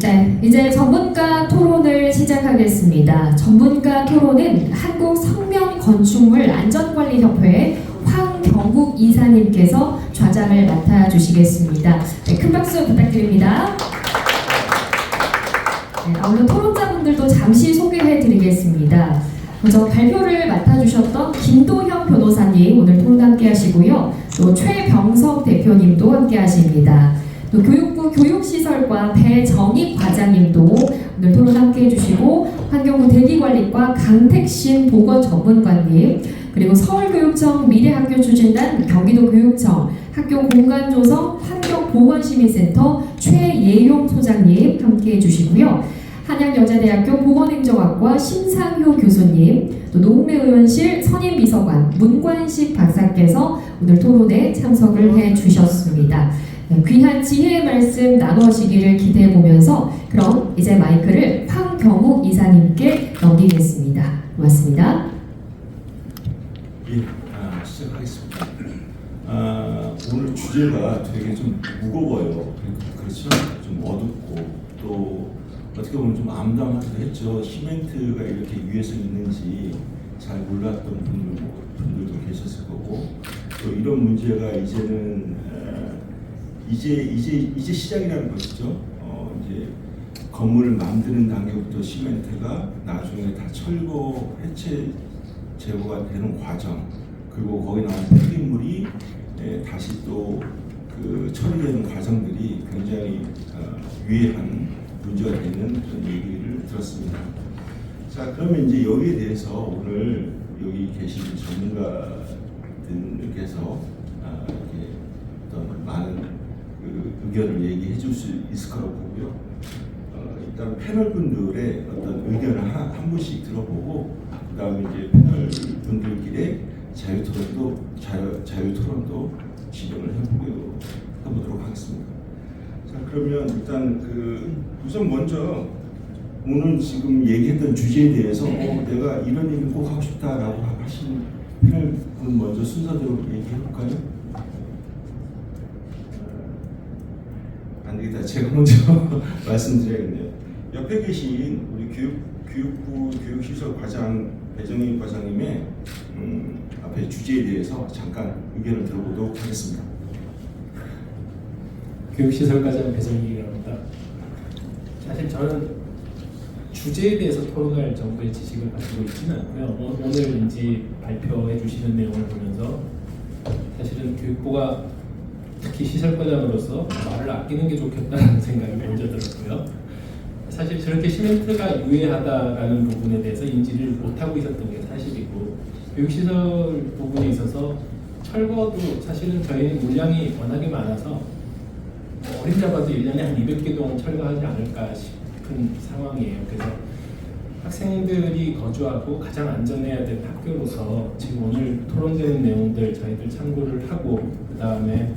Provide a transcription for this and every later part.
네, 이제 전문가 토론을 시작하겠습니다. 전문가 토론은 한국성면건축물안전관리협회 황경욱 이사님께서 좌장을 맡아주시겠습니다. 네, 큰 박수 부탁드립니다. 네, 오늘 토론자분들도 잠시 소개해드리겠습니다. 먼저 발표를 맡아주셨던 김도형 변호사님 오늘 토론 함께 하시고요. 또 최병석 대표님도 함께 하십니다. 또 교육부 교육시설과 배정익 과장님도 오늘 토론 함께 해주시고, 환경부 대기관리과 강택신 보건전문관님, 그리고 서울교육청 미래학교추진단 경기도교육청 학교공간조성 환경보건시민센터 최예용 소장님 함께 해주시고요. 한양여자대학교 보건행정학과 심상효 교수님, 또 농매의원실 선임비서관 문관식 박사께서 오늘 토론에 참석을 해주셨습니다. 귀한 지혜의 말씀 나누시기를 기대해보면서 그럼 이제 마이크를 황경욱 이사님께 넘기겠습니다. 고맙습니다. 예, 시작하겠습니다. 오늘 주제가 되게 좀 무거워요. 그렇죠? 좀 어둡고 또 어떻게 보면 좀 암담하기도 했죠. 시멘트가 이렇게 위에서 있는지 잘 몰랐던 분들도 계셨을 거고, 또 이런 문제가 이제는 이제 시작이라는 것이죠. 이제 건물을 만드는 단계부터 시멘트가 나중에 다 철거 해체 제거가 되는 과정, 그리고 거기 나온 폐기물이 다시 또 그 처리되는 과정들이 굉장히 유해한 문제가 되는 그런 얘기를 들었습니다. 자, 그러면 이제 여기에 대해서 오늘 여기 계신 전문가들께서 이렇게 어떤 많은 그 의견을 얘기해 줄 수 있을 거라고 보고요. 일단 패널 분들의 어떤 의견을 한 분씩 들어보고, 그 다음에 이제 패널 분들끼리 자유토론도 진행을 해보도록 하겠습니다. 자, 그러면 일단 우선 먼저 오늘 지금 얘기했던 주제에 대해서 내가 이런 얘기를 꼭 하고 싶다라고 하신 패널 분 먼저 순서대로 얘기해 볼까요? 안 되겠다. 제가 먼저 말씀드려야겠네요. 옆에 계신 우리 교육부 교육시설 과장 배정익 과장님의 앞에 주제에 대해서 잠깐 의견을 들어보도록 하겠습니다. 교육시설과장 배정익이라고 합니다. 사실 저는 주제에 대해서 토론할 정도의 지식을 가지고 있지는 않고요. 오늘 이제 발표해 주시는 내용을 보면서 사실은 교육부가 특히 시설과장으로서 말을 아끼는 게 좋겠다는 생각이 먼저 들었고요. 사실 저렇게 시멘트가 유해하다라는 부분에 대해서 인지를 못하고 있었던 게 사실이고, 교육시설 부분에 있어서 철거도 사실은 저희 물량이 워낙에 많아서 어림잡아도 1년에 한 200개 동안 철거하지 않을까 싶은 상황이에요. 그래서 학생들이 거주하고 가장 안전해야 될 학교로서 지금 오늘 토론되는 내용들 저희들 참고를 하고, 그 다음에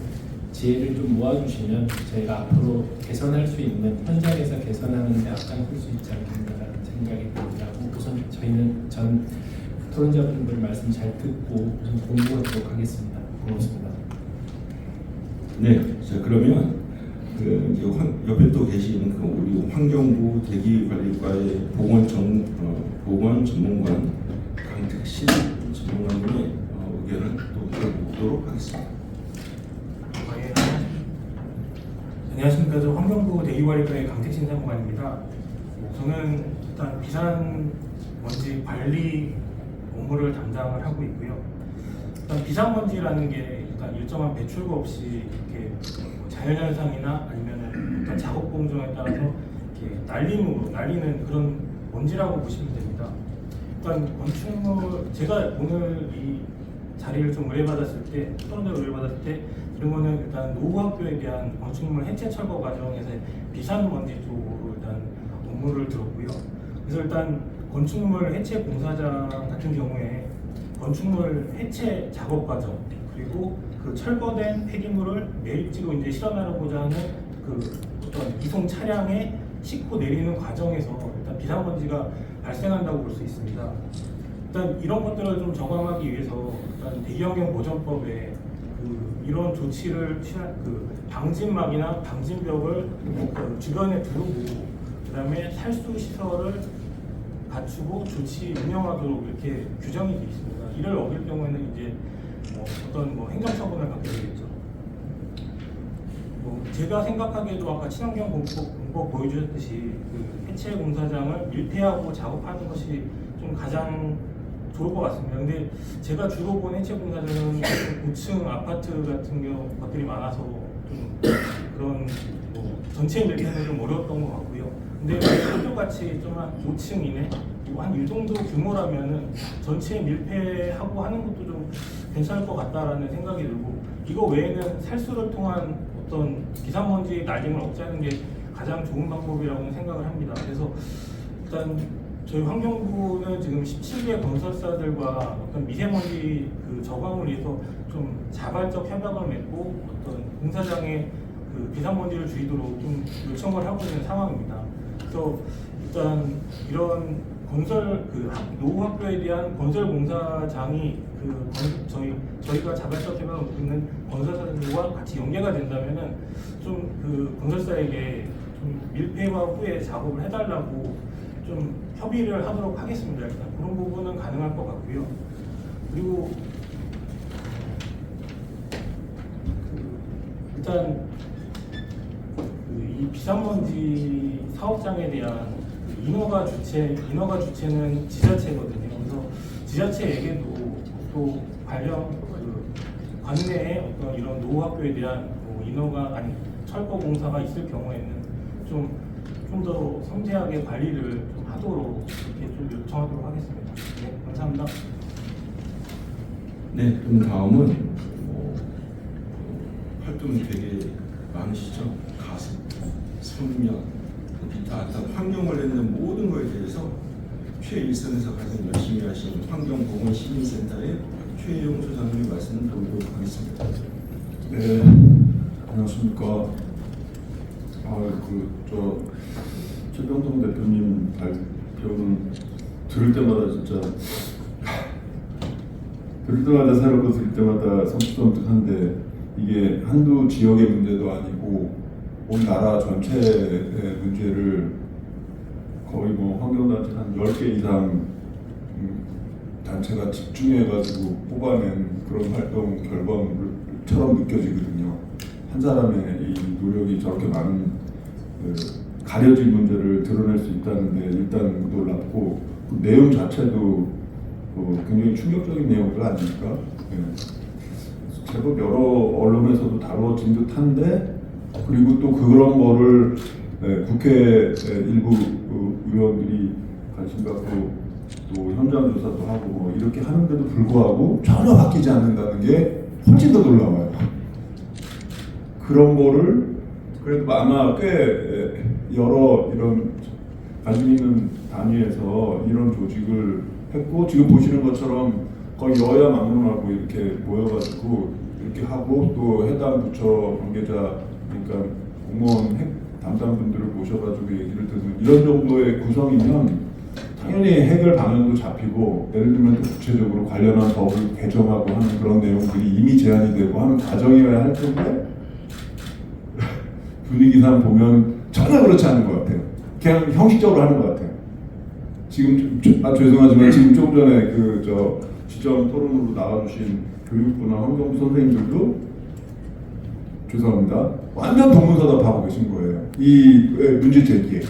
지혜를 좀 모아주시면 저희가 앞으로 개선할 수 있는, 현장에서 개선하는 데 앞장설 수 있지 않겠나라는 생각이 듭니다. 우선 저희는 전 토론자분들 말씀 잘 듣고 좀 공부하도록 하겠습니다. 고맙습니다. 네, 자 그러면 이제 옆에 또 계시는 우리 환경부 대기관리과의 보건 전문관 강택신 전문관님의 의견을 또 들어보도록 하겠습니다. 안녕하십니까. 저 환경부 대기관리과의 강택신 사무관입니다. 저는 일단 비산먼지 관리 업무를 담당을 하고 있고요. 일단 비산먼지라는 게 일단 일정한 배출구 없이 이렇게 자연현상이나 아니면 어떤 작업 공정에 따라서 이렇게 날리는 그런 먼지라고 보시면 됩니다. 일단 건축물, 제가 오늘 이 자리를 좀 의뢰받았을 때, 토론을 의뢰받았을 때 이런 거는 일단 노후학교에 대한 건축물 해체 철거 과정에서 비산먼지 쪽으로 일단 업무를 들었고요. 그래서 일단 건축물 해체 공사장 같은 경우에 건축물 해체 작업 과정, 그리고 그 철거된 폐기물을 매립지로 이제 실어나르고자 하는 그 어떤 이송 차량에 싣고 내리는 과정에서 일단 비산먼지가 발생한다고 볼 수 있습니다. 일단 이런 것들을 좀 저감하기 위해서 일단 대기환경보전법에 이런 조치를 취할 방진막이나 방진벽을 주변에 두르고 그다음에 탈수 시설을 갖추고 조치 운영하도록 이렇게 규정이 되어 있습니다. 이를 어길 경우에는 이제 어떤 행정처분을 받게 되겠죠. 제가 생각하기에도 아까 친환경 공법 보여주셨듯이 그 해체 공사장을 밀폐하고 작업하는 것이 좀 가장 좋을 것 같습니다. 근데 제가 주로 본 해체 공사장은 5층 아파트 같은 것들이 많아서 좀 그런 전체 밀폐는 좀 어려웠던 것 같고요. 근데 학교같이 좀 한 5층 이내, 한 이 정도 규모라면은 전체 밀폐하고 하는 것도 좀 괜찮을 것 같다라는 생각이 들고, 이거 외에는 살수를 통한 어떤 기상먼지 날림을 억제하는 게 가장 좋은 방법이라고 생각을 합니다. 그래서 일단 저희 환경부는 지금 17개 건설사들과 어떤 미세먼지 그 저감을 위해서 좀 자발적 협약을 맺고 어떤 공사장에 그 비상먼지를 줄이도록 좀 요청을 하고 있는 상황입니다. 그래서 일단 이런 건설 노후 학교에 대한 건설 공사장이 저희가 자발적 협약을 맺고 있는 건설사들과 같이 연계가 된다면은 좀 그 건설사에게 좀 밀폐와 후에 작업을 해달라고 좀 협의를 하도록 하겠습니다. 일단 그런 부분은 가능할 것 같고요. 그리고 일단 이 비상먼지 사업장에 대한 인허가 주체는 지자체거든요. 그래서 지자체에게도 또 관련 관내에 어떤 이런 노후학교에 대한 인허가 아니 철거 공사가 있을 경우에는 좀 더 섬세하게 관리를 좀 하도록 이렇게 좀 요청하도록 하겠습니다. 네, 감사합니다. 네, 그럼 다음은 활동이 되게 많으시죠? 가수, 성명, 기타 환경 관련된 모든 것에 대해서 최일선에서 가장 열심히 하시는 환경보건시민센터의 최혜용 소장님의 말씀을 들어보도록 하겠습니다. 네, 안녕하십니까. 최병동 대표님 발표는 들을 때마다 새롭고 들을 때마다 섬뜩섬뜩한데, 이게 한두 지역의 문제도 아니고 온 나라 전체의 문제를 거의 환경단체 한 10개 이상 단체가 집중해가지고 뽑아낸 그런 활동 결과물처럼 느껴지거든요. 한 사람의 이 노력이 저렇게 많은 가려진 문제를 드러낼 수 있다는데 일단 놀랍고, 그 내용 자체도 굉장히 충격적인 내용들 아닙니까? 제법 여러 언론에서도 다뤄진 듯한데, 그리고 또 그런 거를 국회 일부 의원들이 관심 갖고 또 현장 조사도 하고 이렇게 하는데도 불구하고 전혀 바뀌지 않는다는 게 훨씬 더 놀라워요. 그런 거를 그래도 아마 꽤 여러 이런 관심 있는 단위에서 이런 조직을 했고, 지금 보시는 것처럼 거의 여야 막론하고 이렇게 모여가지고 이렇게 하고, 또 해당 부처 관계자, 그러니까 공무원 담당분들을 모셔가지고 얘기를 듣는 이런 정도의 구성이면 당연히 해결 방향도 잡히고, 예를 들면 또 구체적으로 관련한 법을 개정하고 하는 그런 내용들이 이미 제안이 되고 하는 과정이어야 할 텐데, 분위기상 보면 전혀 그렇지 않은 것 같아요. 그냥 형식적으로 하는 것 같아요. 지금 죄송하지만 지금 좀 전에 지점 토론으로 나와주신 교육부나 환경부 선생님들도 죄송합니다. 완전 동문서답하고 계신 거예요. 이 문제 제기에.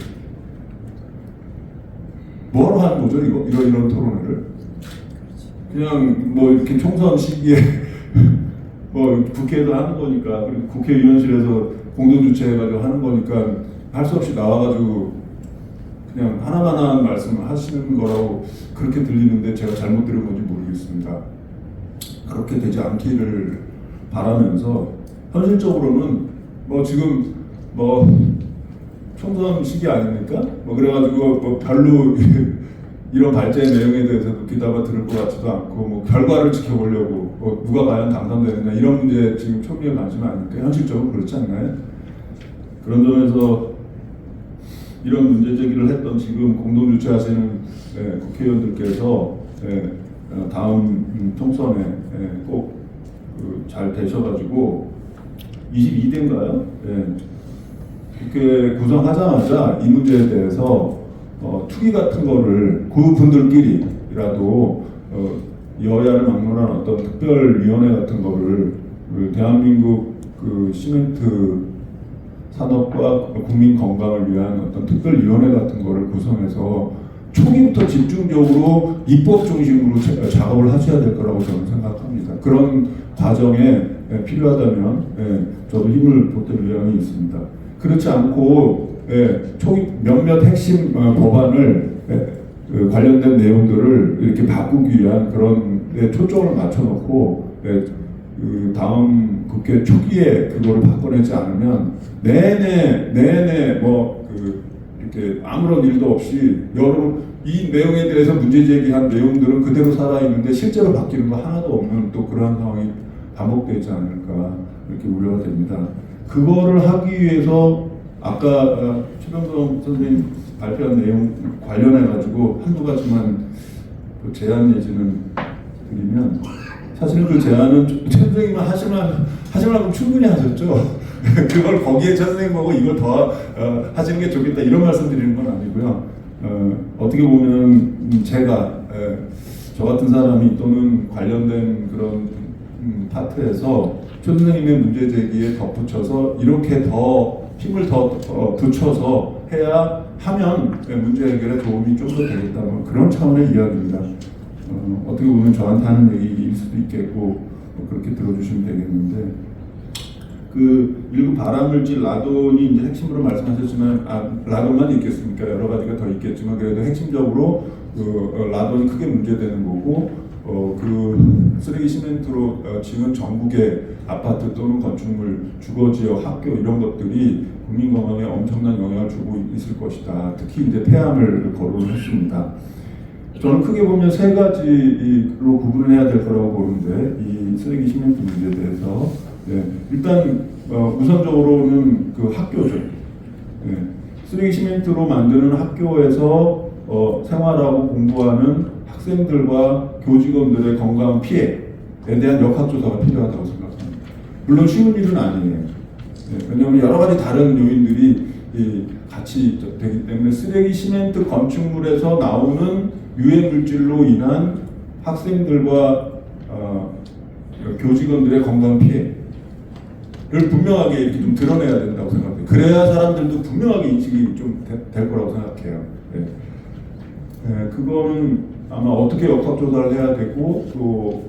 뭐하러 하는 거죠, 이런 토론회를? 그냥 이렇게 총선 시기에 국회에서 하는 거니까, 그리고 국회의원실에서 공동주최해가지고 하는 거니까 할 수 없이 나와가지고 그냥 하나만 말씀을 하시는 거라고 그렇게 들리는데, 제가 잘못 들은 건지 모르겠습니다. 그렇게 되지 않기를 바라면서, 현실적으로는 지금 총선 시기 아닙니까? 그래가지고 별로 이런 발제의 내용에 대해서도 귀담아 들을 것 같지도 않고, 결과를 지켜보려고 누가 과연 당선되느냐 이런 문제 지금 초기에 관심 아닙니까? 현실적으로 그렇지 않나요? 그런 점에서 이런 문제 제기를 했던 지금 공동 주최하시는 국회의원들께서 다음 총선에 꼭 잘 되셔가지고 22대인가요? 이렇게 구성하자마자 이 문제에 대해서 투기 같은 거를 그분들끼리라도 여야를 막론한 어떤 특별위원회 같은 거를 그 대한민국 그 시멘트 산업과 국민 건강을 위한 어떤 특별위원회 같은 거를 구성해서 초기부터 집중적으로 입법 중심으로 작업을 하셔야 될 거라고 저는 생각합니다. 그런 과정에 필요하다면 저도 힘을 보탤 의향이 있습니다. 그렇지 않고 초기 몇몇 핵심 법안을 관련된 내용들을 이렇게 바꾸기 위한 그런 초점을 맞춰놓고 그 다음 국회 초기에 그거를 바꿔내지 않으면 내내 이렇게 아무런 일도 없이 여러분 이 내용에 대해서 문제 제기한 내용들은 그대로 살아 있는데 실제로 바뀌는 거 하나도 없는 또 그러한 상황이 반복되지 않을까 이렇게 우려가 됩니다. 그거를 하기 위해서 아까 최병성 선생님 발표한 내용 관련해 가지고 한두 가지만 제안 내지는 드리면, 사실은 그 제안은 최 선생님은 하시려면 충분히 하셨죠. 그걸 거기에 최 선생님하고 이걸 더 하시는 게 좋겠다 이런 말씀 드리는 건 아니고요. 어떻게 보면 제가 저 같은 사람이 또는 관련된 그런 파트에서 최 선생님의 문제 제기에 덧붙여서 이렇게 더 힘을 더 붙여서 해야 하면 문제 해결에 도움이 좀 더 되겠다, 뭐 그런 차원의 이야기입니다. 어떻게 보면 저한테 하는 얘기일 수도 있겠고 그렇게 들어주시면 되겠는데, 그 일부 발암물질 라돈이 이제 핵심으로 말씀하셨지만 라돈만 있겠습니까? 여러 가지가 더 있겠지만 그래도 핵심적으로 그 라돈이 크게 문제되는 거고, 그 쓰레기 시멘트로 지은 전국의 아파트 또는 건축물, 주거지역, 학교 이런 것들이 국민 건강에 엄청난 영향을 주고 있을 것이다. 특히 이제 폐암을 거론을 했습니다. 저는 크게 보면 세 가지로 구분을 해야 될 거라고 보는데, 이 쓰레기 시멘트 문제에 대해서 일단 우선적으로는 그 학교죠. 쓰레기 시멘트로 만드는 학교에서 생활하고 공부하는 학생들과 교직원들의 건강 피해에 대한 역학조사가 필요하다고 생각합니다. 물론 쉬운 일은 아니에요. 왜냐하면 여러 가지 다른 요인들이 같이 되기 때문에 쓰레기 시멘트 건축물에서 나오는 유해 물질로 인한 학생들과 교직원들의 건강 피해를 분명하게 이렇게 좀 드러내야 된다고 생각해요. 그래야 사람들도 분명하게 인식이 좀 될 거라고 생각해요. 그거는 아마 어떻게 역학조사를 해야 되고 또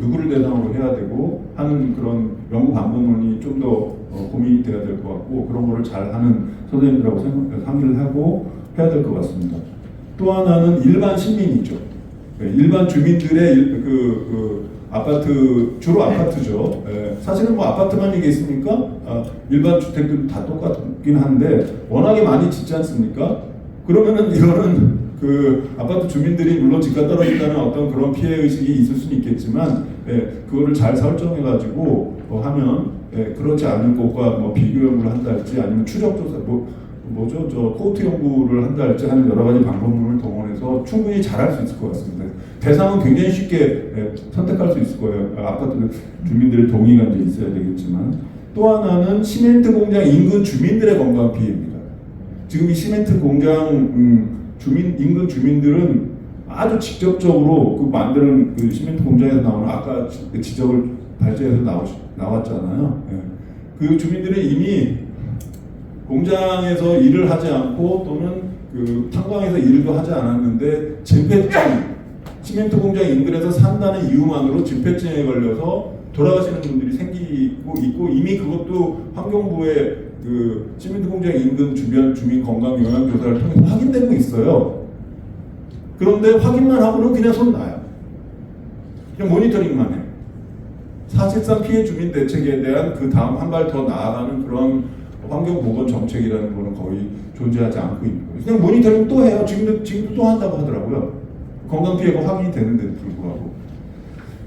누구를 대상으로 해야 되고 하는 그런 연구 방법론이 좀 더 고민이 돼야 될 것 같고, 그런 거를 잘 하는 선생님들하고 상의를 하고 해야 될 것 같습니다. 또 하나는 일반 시민이죠. 일반 주민들의 그 아파트, 주로 아파트죠. 사실은 뭐 아파트만 얘기했습니까? 일반 주택들도 다 똑같긴 한데 워낙에 많이 짓지 않습니까? 그러면은 이거는 그 아파트 주민들이 물론 집값 떨어진다는 어떤 그런 피해 의식이 있을 수는 있겠지만, 그거를 잘 설정해가지고 하면 그렇지 않은 곳과 뭐 비교 연구를 한다 할지 아니면 추적 조사 저 코호트 연구를 한다 할지 하는 여러 가지 방법론을 동원해서 충분히 잘할 수 있을 것 같습니다. 대상은 굉장히 쉽게 선택할 수 있을 거예요. 아파트 주민들의 동의가 이제 있어야 되겠지만, 또 하나는 시멘트 공장 인근 주민들의 건강 피해입니다. 지금 이 시멘트 공장 인근 주민들은 아주 직접적으로 그 만드는 그 시멘트 공장에서 나오는 아까 지적을 발제해서 나왔잖아요. 그 주민들은 이미 공장에서 일을 하지 않고 또는 그 탄광에서 일도 하지 않았는데 진폐증, 시멘트 공장 인근에서 산다는 이유만으로 진폐증에 걸려서 돌아가시는 분들이 생기고 있고, 이미 그것도 환경부의 그 시멘트 공장 인근 주변 주민 건강 영향 조사를 통해서 확인되고 있어요. 그런데 확인만 하고는 그냥 손 놔요. 그냥 모니터링만 해. 사실상 피해 주민 대책에 대한 그 다음 한 발 더 나아가는 그런 환경보건 정책이라는 거는 거의 존재하지 않고 있는 거예요. 그냥 모니터링 또 해요. 지금도 또 한다고 하더라고요. 건강 피해가 확인이 되는데도 불구하고.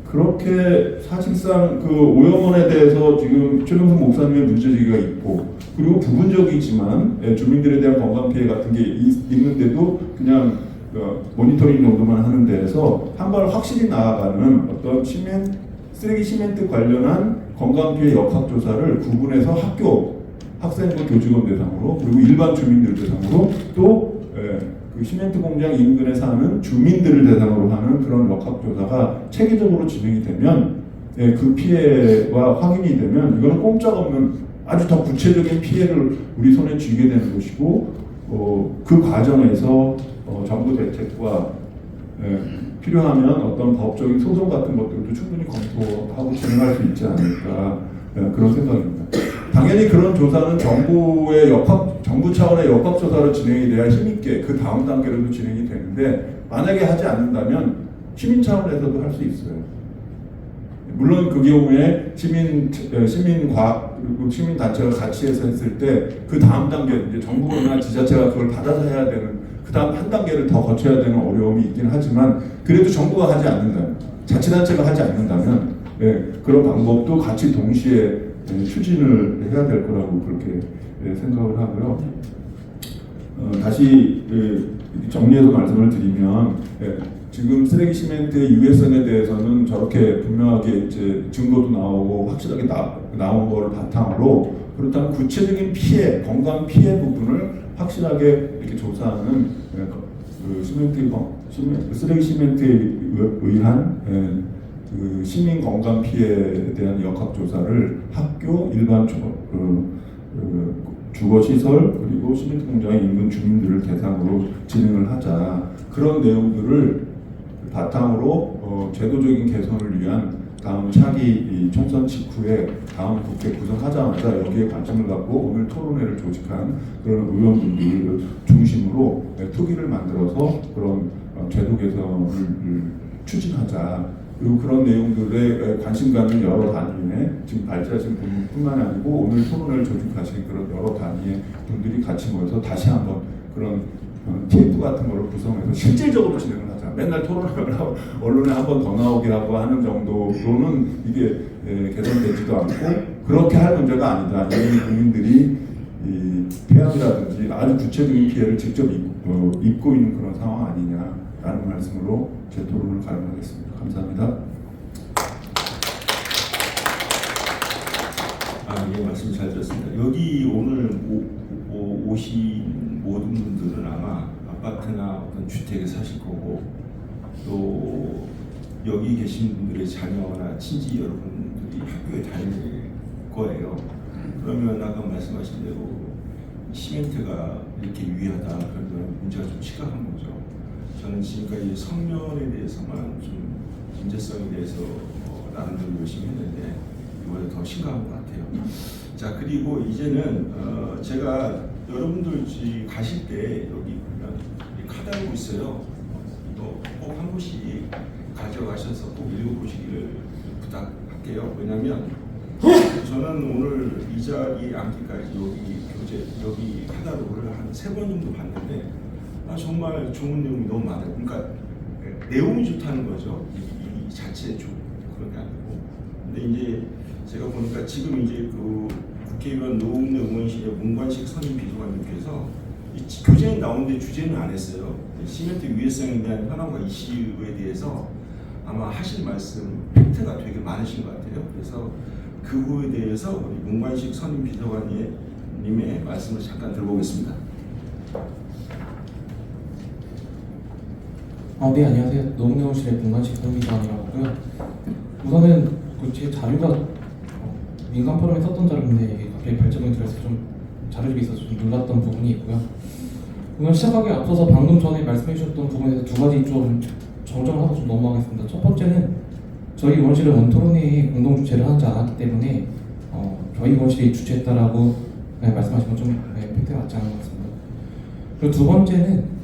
그렇게 사실상 그 오염원에 대해서 지금 최병성 목사님의 문제제기가 있고, 그리고 부분적이지만 주민들에 대한 건강 피해 같은 게 있는데도 그냥 모니터링 정도만 하는 데에서 한 발 확실히 나아가는 어떤 쓰레기 시멘트 관련한 건강 피해 역학조사를 구분해서 학생부 교직원 대상으로 그리고 일반 주민들 대상으로 또 그 시멘트 공장 인근에 사는 주민들을 대상으로 하는 그런 역학조사가 체계적으로 진행이 되면 그 피해와 확인이 되면 이거는 꼼짝없는 아주 더 구체적인 피해를 우리 손에 쥐게 되는 것이고 그 과정에서 정부 대책과 필요하면 어떤 법적인 소송 같은 것들도 충분히 검토하고 진행할 수 있지 않을까 그런 생각입니다. 당연히 그런 조사는 정부 차원의 역학조사로 진행이 돼야 힘있게 그 다음 단계로도 진행이 되는데 만약에 하지 않는다면 시민 차원에서도 할 수 있어요. 물론 그 경우에 시민단체가 같이 해서 했을 때 그 다음 단계 이제 정부나 지자체가 그걸 받아서 해야 되는 그 다음 한 단계를 더 거쳐야 되는 어려움이 있긴 하지만 그래도 정부가 하지 않는다면 자치단체가 하지 않는다면 그런 방법도 같이 동시에 추진을 해야 될 거라고 그렇게 생각을 하고요. 다시 정리해서 말씀을 드리면 지금 쓰레기 시멘트의 유해성에 대해서는 저렇게 분명하게 이제 증거도 나오고 확실하게 나온 거를 바탕으로 그렇다면 구체적인 피해, 건강 피해 부분을 확실하게 이렇게 조사하는 쓰레기 시멘트에 의한 그 시민 건강 피해에 대한 역학조사를 학교, 일반 주거 시설 그리고 시멘트 공장의 인근 주민들을 대상으로 진행을 하자. 그런 내용들을 바탕으로 제도적인 개선을 위한 다음 차기 총선 직후에 다음 국회 구성하자마자 여기에 관심을 갖고 오늘 토론회를 조직한 그런 의원분들을 중심으로 특위를 만들어서 그런 제도 개선을 추진하자. 그리고 그런 내용들에 관심 갖는 여러 단위의 지금 발제하신 분뿐만 아니고 오늘 토론회를 조직하신 그런 여러 단위의 분들이 같이 모여서 다시 한번 그런 TF 같은 거를 구성해서 실질적으로 진행을 하자. 맨날 토론회를 하고 언론에 한 번 더 나오게 하고 하는 정도로는 이게 개선되지도 않고 그렇게 할 문제가 아니다. 이미 국민들이 폐암이라든지 아주 구체적인 피해를 직접 입고 있는 그런 상황 아니냐라는 말씀으로 제 토론을 가름하겠습니다. 감사합니다. 예, 말씀 잘 들었습니다. 여기 오늘 오신 모든 분들은 아마 아파트나 어떤 주택에 사실 거고 또 여기 계신 분들의 자녀나 친지 여러분들이 학교에 다닐 거예요. 그러면 아까 말씀하신 대로 시멘트가 이렇게 유해하다 그러면 문제가 좀 심각한 거죠. 저는 지금까지 성면에 대해서만 좀 문제성에 대해서 나름대로 열심히 했는데 이번에 더 심각한 것 같아요. 자, 그리고 이제는 제가 여러분들 가실 때 여기 보면 카달고 있어요. 이거 꼭 한 곳씩 가져가셔서 꼭 읽어보시기를 부탁할게요. 왜냐하면 저는 오늘 이 자리에 앉기까지 여기 카달로그를 한 3번 정도 봤는데 정말 좋은 내용이 너무 많아요. 그러니까 내용이 좋다는 거죠. 이 자체에 그런 게 아니고. 근데 이제 제가 보니까 지금 이제 그 국회의원 노웅래 의원실의 문관식 선임 비서관님께서 교재에 나오는데 주제는 안 했어요. 시멘트 유해성에 대한 현황과 이슈에 대해서 아마 하실 말씀 팩트가 되게 많으신 것 같아요. 그래서 그 부분에 대해서 우리 문관식 선임 비서관님의 말씀을 잠깐 들어보겠습니다. 네, 안녕하세요. 노웅래원실의 문관식 선임비서관이라고 하고요. 우선은 제 자료가 민간 포럼에 썼던 자료인데 갑자기 발제본이 들어서 좀 자료집이 있어서 좀 놀랐던 부분이 있고요. 오늘 시작하기에 앞서서 방금 전에 말씀해 주셨던 부분에서 2가지 좀 정정을 하고 좀 넘어가겠습니다. 첫 번째는 저희 원실은 원토론회에 공동 주최를 하지 않았기 때문에 저희 원실이 주최했다라고 말씀하신 건 좀 팩트가 맞지 않은 것 같습니다. 그리고 두 번째는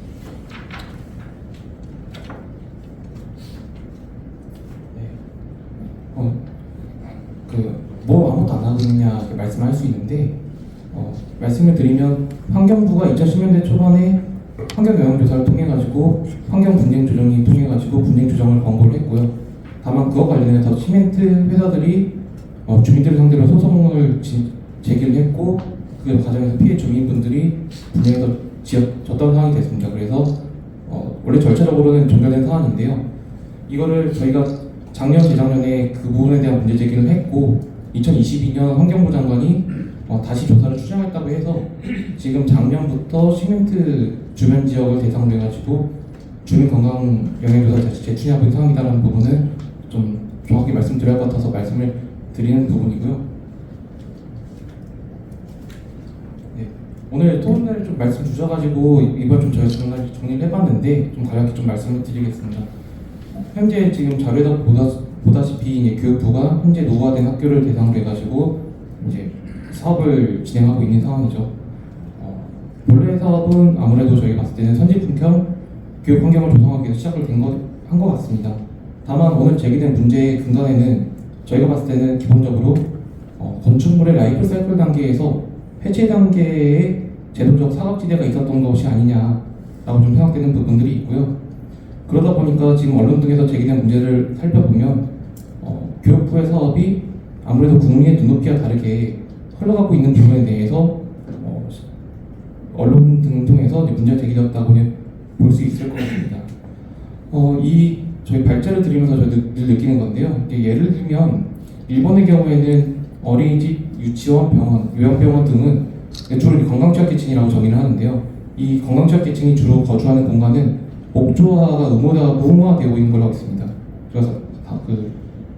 뭐 아무것도 안 하느냐 이렇게 말씀할 수 있는데 말씀을 드리면 환경부가 2010년대 초반에 환경영향조사를 통해 가지고 환경 분쟁 조정이 통해 가지고 분쟁 조정을 권고를 했고요. 다만 그것 관련해서 시멘트 회사들이 주민들을 상대로 소송을 제기를 했고 그 과정에서 피해 주민분들이 분쟁에서 졌던 상황이 됐습니다. 그래서 원래 절차적으로는 종결된 사안인데요. 이거를 저희가 작년, 재작년에 그 부분에 대한 문제 제기를 했고 2022년 환경부 장관이 다시 조사를 추진하겠다고 해서 지금 작년부터 시멘트 주변 지역을 대상으로 해가지고 주민 건강 영향조사 다시 재추진하고 있는 상황이다라는 부분은 좀 정확히 말씀드려야 할 것 같아서 말씀을 드리는 부분이고요. 네, 오늘 토론을 좀 말씀 주셔가지고 이번 좀 저희가 정리를 해봤는데 좀 간략히 좀 말씀을 드리겠습니다. 현재 지금 자료에서 보다시피 이제 교육부가 현재 노후화된 학교를 대상으로 해가지고 이제 사업을 진행하고 있는 상황이죠. 본래 사업은 아무래도 저희가 봤을 때는 선진품 겸 교육 환경을 조성하기 위해서 시작을 한 것 같습니다. 다만 오늘 제기된 문제의 근간에는 저희가 봤을 때는 기본적으로 건축물의 라이프 사이클 단계에서 해체 단계에 제도적 사각지대가 있었던 것이 아니냐라고 좀 생각되는 부분들이 있고요. 그러다 보니까 지금 언론 등에서 제기된 문제를 살펴보면 교육부의 사업이 아무래도 국민의 눈높이와 다르게 흘러가고 있는 부분에 대해서 언론 등 통해서 문제가 제기되었다고 볼 수 있을 것 같습니다. 이 저희 발제를 드리면서 저희도 늘 느끼는 건데요. 예를 들면 일본의 경우에는 어린이집, 유치원, 병원, 요양병원 등은 주로 관광지역계층이라고 정의를 하는데요. 이 관광지역계층이 주로 거주하는 공간은 목조화가 의무화되어 있는 걸로 알고 있습니다. 그래서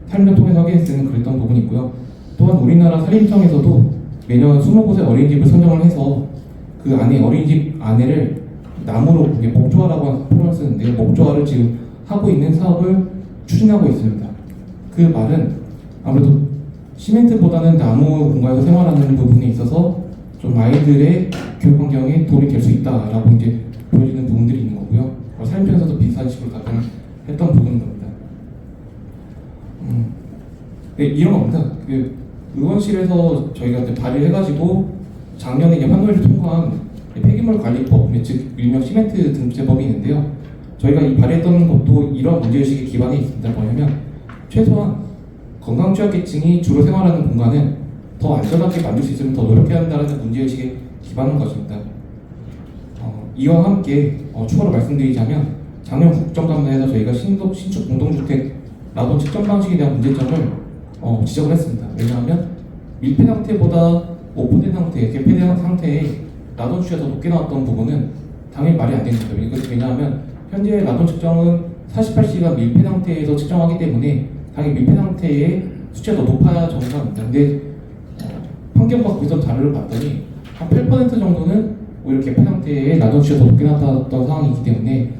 삶을 통해서 확인했을 때는 그랬던 부분이 있고요. 또한 우리나라 산림청에서도 매년 20곳의 어린이집을 선정을 해서 그 안에 어린이집 안에를 나무로 목조화라고 하는 표현을 쓰는데요. 목조화를 지금 하고 있는 사업을 추진하고 있습니다. 그 말은 아무래도 시멘트보다는 나무 공간에서 생활하는 부분에 있어서 좀 아이들의 교육 환경에 도움이 될 수 있다라고 이제 보여지는 부분들이 있는 거고요. 산림청에서도 비슷한 식으로 답변을 했던 부분인 겁니다. 네, 이런 겁니다. 의원실에서 저희가 이제 발의를 해가지고 작년에 이제 환노위를 통과한 폐기물 관리법, 즉 일명 시멘트 등재법이 있는데요. 저희가 이 발의했던 것도 이런 문제의식에 기반해 있습니다. 뭐냐면 최소한 건강취약계층이 주로 생활하는 공간은 더 안전하게 만들 수 있으면 더 노력해야 한다는 문제의식에 기반한 것입니다. 이와 함께 추가로 말씀드리자면 작년 국정감사에서 저희가 신축 공동주택 라돈 측정 방식에 대한 문제점을 지적을 했습니다. 왜냐하면 밀폐 상태보다 오픈된 상태, 개폐된 상태에 라돈 수치가 더 높게 나왔던 부분은 당연히 말이 안 되는 거죠. 왜냐하면 현재 라돈 측정은 48시간 밀폐 상태에서 측정하기 때문에 당연히 밀폐 상태의 수치가 더 높아야 정상입니다. 근데 환경과 구성 자료를 봤더니 한 8% 정도는 오히려 개폐 상태에 라돈 수치가 더 높게 나타났던 상황이기 때문에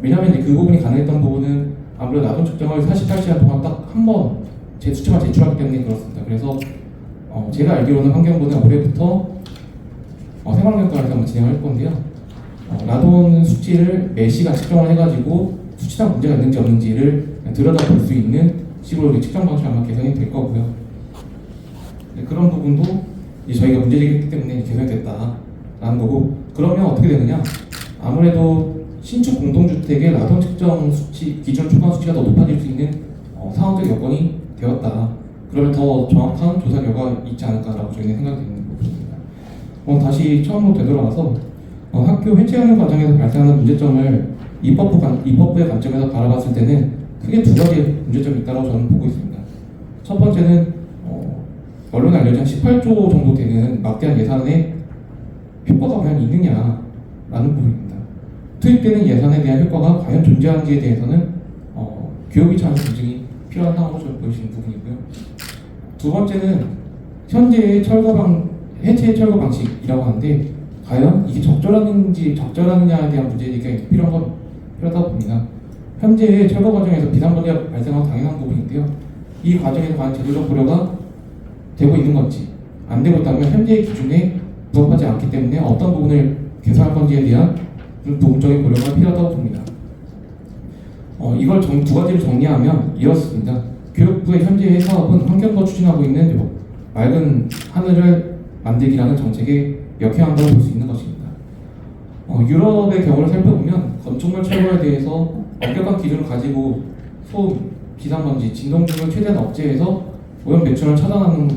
왜냐하면 그 부분이 가능했던 부분은 아무래도 라돈 측정을 48시간 동안 딱 한 번 제 수치만 제출하기 때문에 그렇습니다. 그래서 제가 알기로는 환경부는 올해부터 생활경과에서 한번 진행할 건데요. 라돈 수치를 매 시간 측정을 해가지고 수치상 문제가 있는지 없는지를 들여다볼 수 있는 식으로 측정 방식이 아마 개선이 될 거고요. 네, 그런 부분도 이제 저희가 문제제기했기 때문에 개선이 됐다라는 거고, 그러면 어떻게 되느냐? 아무래도 신축 공동주택의 라돈 측정 수치 기준 초과 수치가 더 높아질 수 있는 상황적 여건이 되었다. 그러면 더 정확한 조사 결과가 있지 않을까라고 저희는 생각이 드는 부분입니다. 다시 처음으로 되돌아가서 학교 해체하는 과정에서 발생하는 문제점을 입법부의 관점에서 바라봤을 때는 크게 두 가지의 문제점이 있다고 저는 보고 있습니다. 첫 번째는 언론에 알려진 18조 정도 되는 막대한 예산에 효과가 과연 있느냐라는 부분입니다. 투입되는 예산에 대한 효과가 과연 존재하는지에 대해서는 교육이 차원 검증이 필요한 상황으로 저는 보여지는 부분이고요. 두 번째는 현재의 해체 철거 방식이라고 하는데 과연 이게 적절하느냐에 대한 문제가 필요하다고 봅니다. 현재의 철거 과정에서 비상번지가 발생하는 당연한 부분인데요. 이 과정에서 과연 제도적 고려가 되고 있는 건지 안 되고 있다면 현재의 기준에 부합하지 않기 때문에 어떤 부분을 개선할 건지에 대한 부분적인 고려가 필요하다고 봅니다. 이걸 두 가지를 정리하면 이렇습니다. 교육부의 현재의 사업은 환경부 추진하고 있는 맑은 하늘을 만들기라는 정책에 역행한다고 볼 수 있는 것입니다. 유럽의 경우를 살펴보면 건축물 철거에 대해서 엄격한 기준을 가지고 소음, 비상먼지, 진동 등을 최대한 억제해서 오염 배출을 차단하는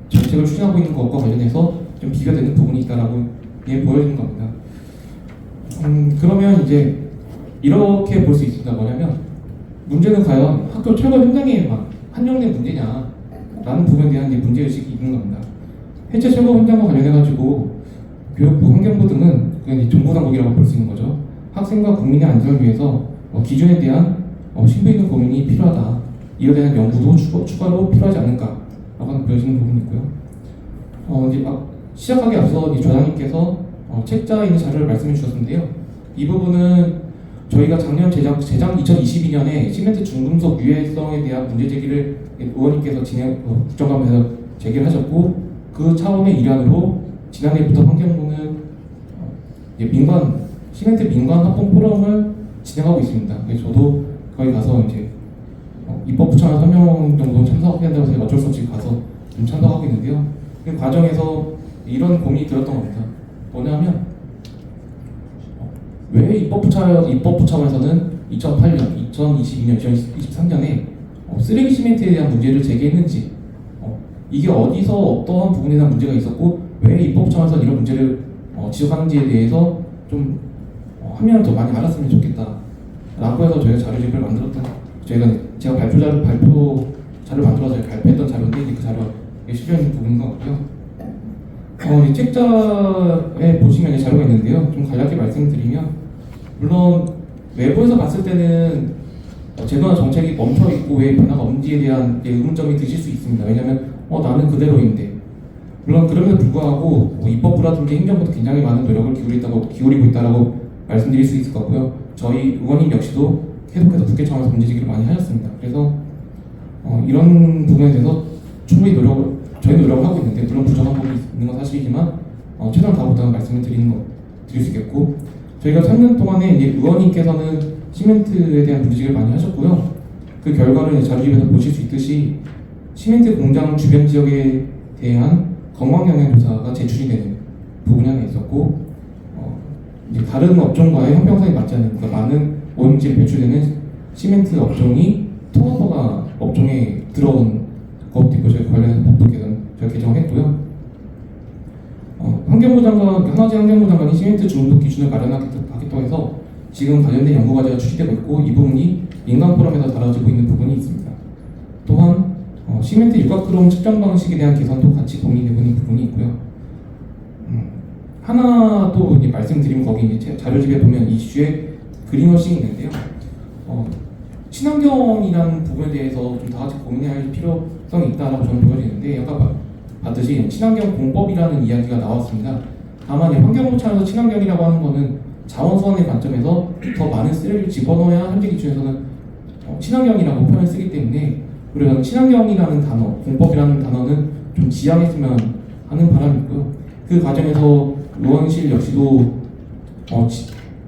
정책을 추진하고 있는 것과 관련해서 좀 비교되는 부분이 있다라고 보여지는 겁니다. 그러면 이제 이렇게 볼 수 있습니다. 뭐냐면 문제는 과연 학교 철거 현장에만 한정된 문제냐라는 부분에 대한 문제의식이 있는 겁니다. 해체 철거 현장과 관련해가지고 교육부, 환경부 등은 그냥 정보 당국이라고 볼 수 있는 거죠. 학생과 국민의 안전을 위해서 기준에 대한 심도 있는 고민이 필요하다. 이에 대한 연구도 추가로 필요하지 않을까라고 보여지는 부분이 있고요. 이제 시작하기 앞서 조장님께서 책자에 있는 자료를 말씀해 주셨는데요. 이 부분은 저희가 작년 제작 2022년에 시멘트 중금속 유해성에 대한 문제 제기를 의원님께서 국정감에서 제기를 하셨고, 그 차원의 일환으로 지난해부터 환경부는 시멘트 민관 합동 포럼을 진행하고 있습니다. 그래서 저도 거기 가서 이제 입법 부처나 설명 정도 참석해야 된다고 해서 어쩔 수 없이 가서 좀 참석하고 있는데요. 그 과정에서 이런 고민이 들었던 겁니다. 뭐냐면 왜 입법부 차원에서는 2008년, 2022년, 2023년에 쓰레기 시멘트에 대한 문제를 제기했는지, 이게 어디서 어떠한 부분에 대한 문제가 있었고 왜 입법부 차원에서 이런 문제를 지적하는지에 대해서 좀 하면 더 많이 알았으면 좋겠다라고 해서 저희가 자료집을 만들었던, 제가 발표 자료 만들어서 발표했던 자료인데 그 자료에 실려 있는 부분인 것 같고요. 이 책자에 보시면 자료가 있는데요. 좀 간략히 말씀드리면, 물론 외부에서 봤을 때는 제도나 정책이 멈춰 있고 왜 변화가 없는지에 대한 의문점이 드실 수 있습니다. 왜냐하면 나는 그대로인데, 물론 그럼에도 불구하고 입법부라든지 행정부도 굉장히 많은 노력을 기울이고 있다라고 말씀드릴 수 있을 것 같고요. 저희 의원님 역시도 계속해서 국회 차원에서 문제 제기를 많이 하셨습니다. 그래서 이런 부분에 대해서 충분히 저희 노력을 하고 있는데, 물론 부족한 부분이 있는 건 사실이지만 최선을 다하고다는 말씀을 드릴 수 있겠고, 저희가 3년 동안에 이제 의원님께서는 시멘트에 대한 문제 제기를 많이 하셨고요. 그 결과를 자료집에서 보실 수 있듯이 시멘트 공장 주변 지역에 대한 건강 영향 조사가 제출이 되는 부분이 하나 있었고, 이제 다른 업종과의 형평성이 맞지 않는, 그러니까 많은 오염물질이 배출되는 시멘트 업종이 통합화가 업종에 들어온 것도 있고, 저희 관련해서 법도 저희가 개정했고요. 환경부 장관, 하나제 환경부 장관이 시멘트 중독 기준을 마련하겠다고 해서 지금 관련된 연구 과제가 추진되고 있고, 이 부분이 민간 포럼에서 다뤄지고 있는 부분이 있습니다. 또한 시멘트 유가크롬 측정 방식에 대한 개선도 같이 고민되고 있는 부분이 있고요. 하나 또 말씀드리면, 거기 이제 자료집에 보면 이슈에 그린워싱이 있는데요. 친환경이라는 부분에 대해서 좀 다 같이 고민해야 할 필요성이 있다라고 저는 보여지는데, 아까 봤듯이 친환경 공법이라는 이야기가 나왔습니다. 다만 환경부 차원에서 친환경이라고 하는 거는 자원순환의 관점에서 더 많은 쓰레기를 집어넣어야 현재 기준에서는 친환경이라고 표현을 쓰기 때문에, 우리가 친환경이라는 단어, 공법이라는 단어는 좀 지양했으면 하는 바람이 있고요. 그 과정에서 의원실 역시도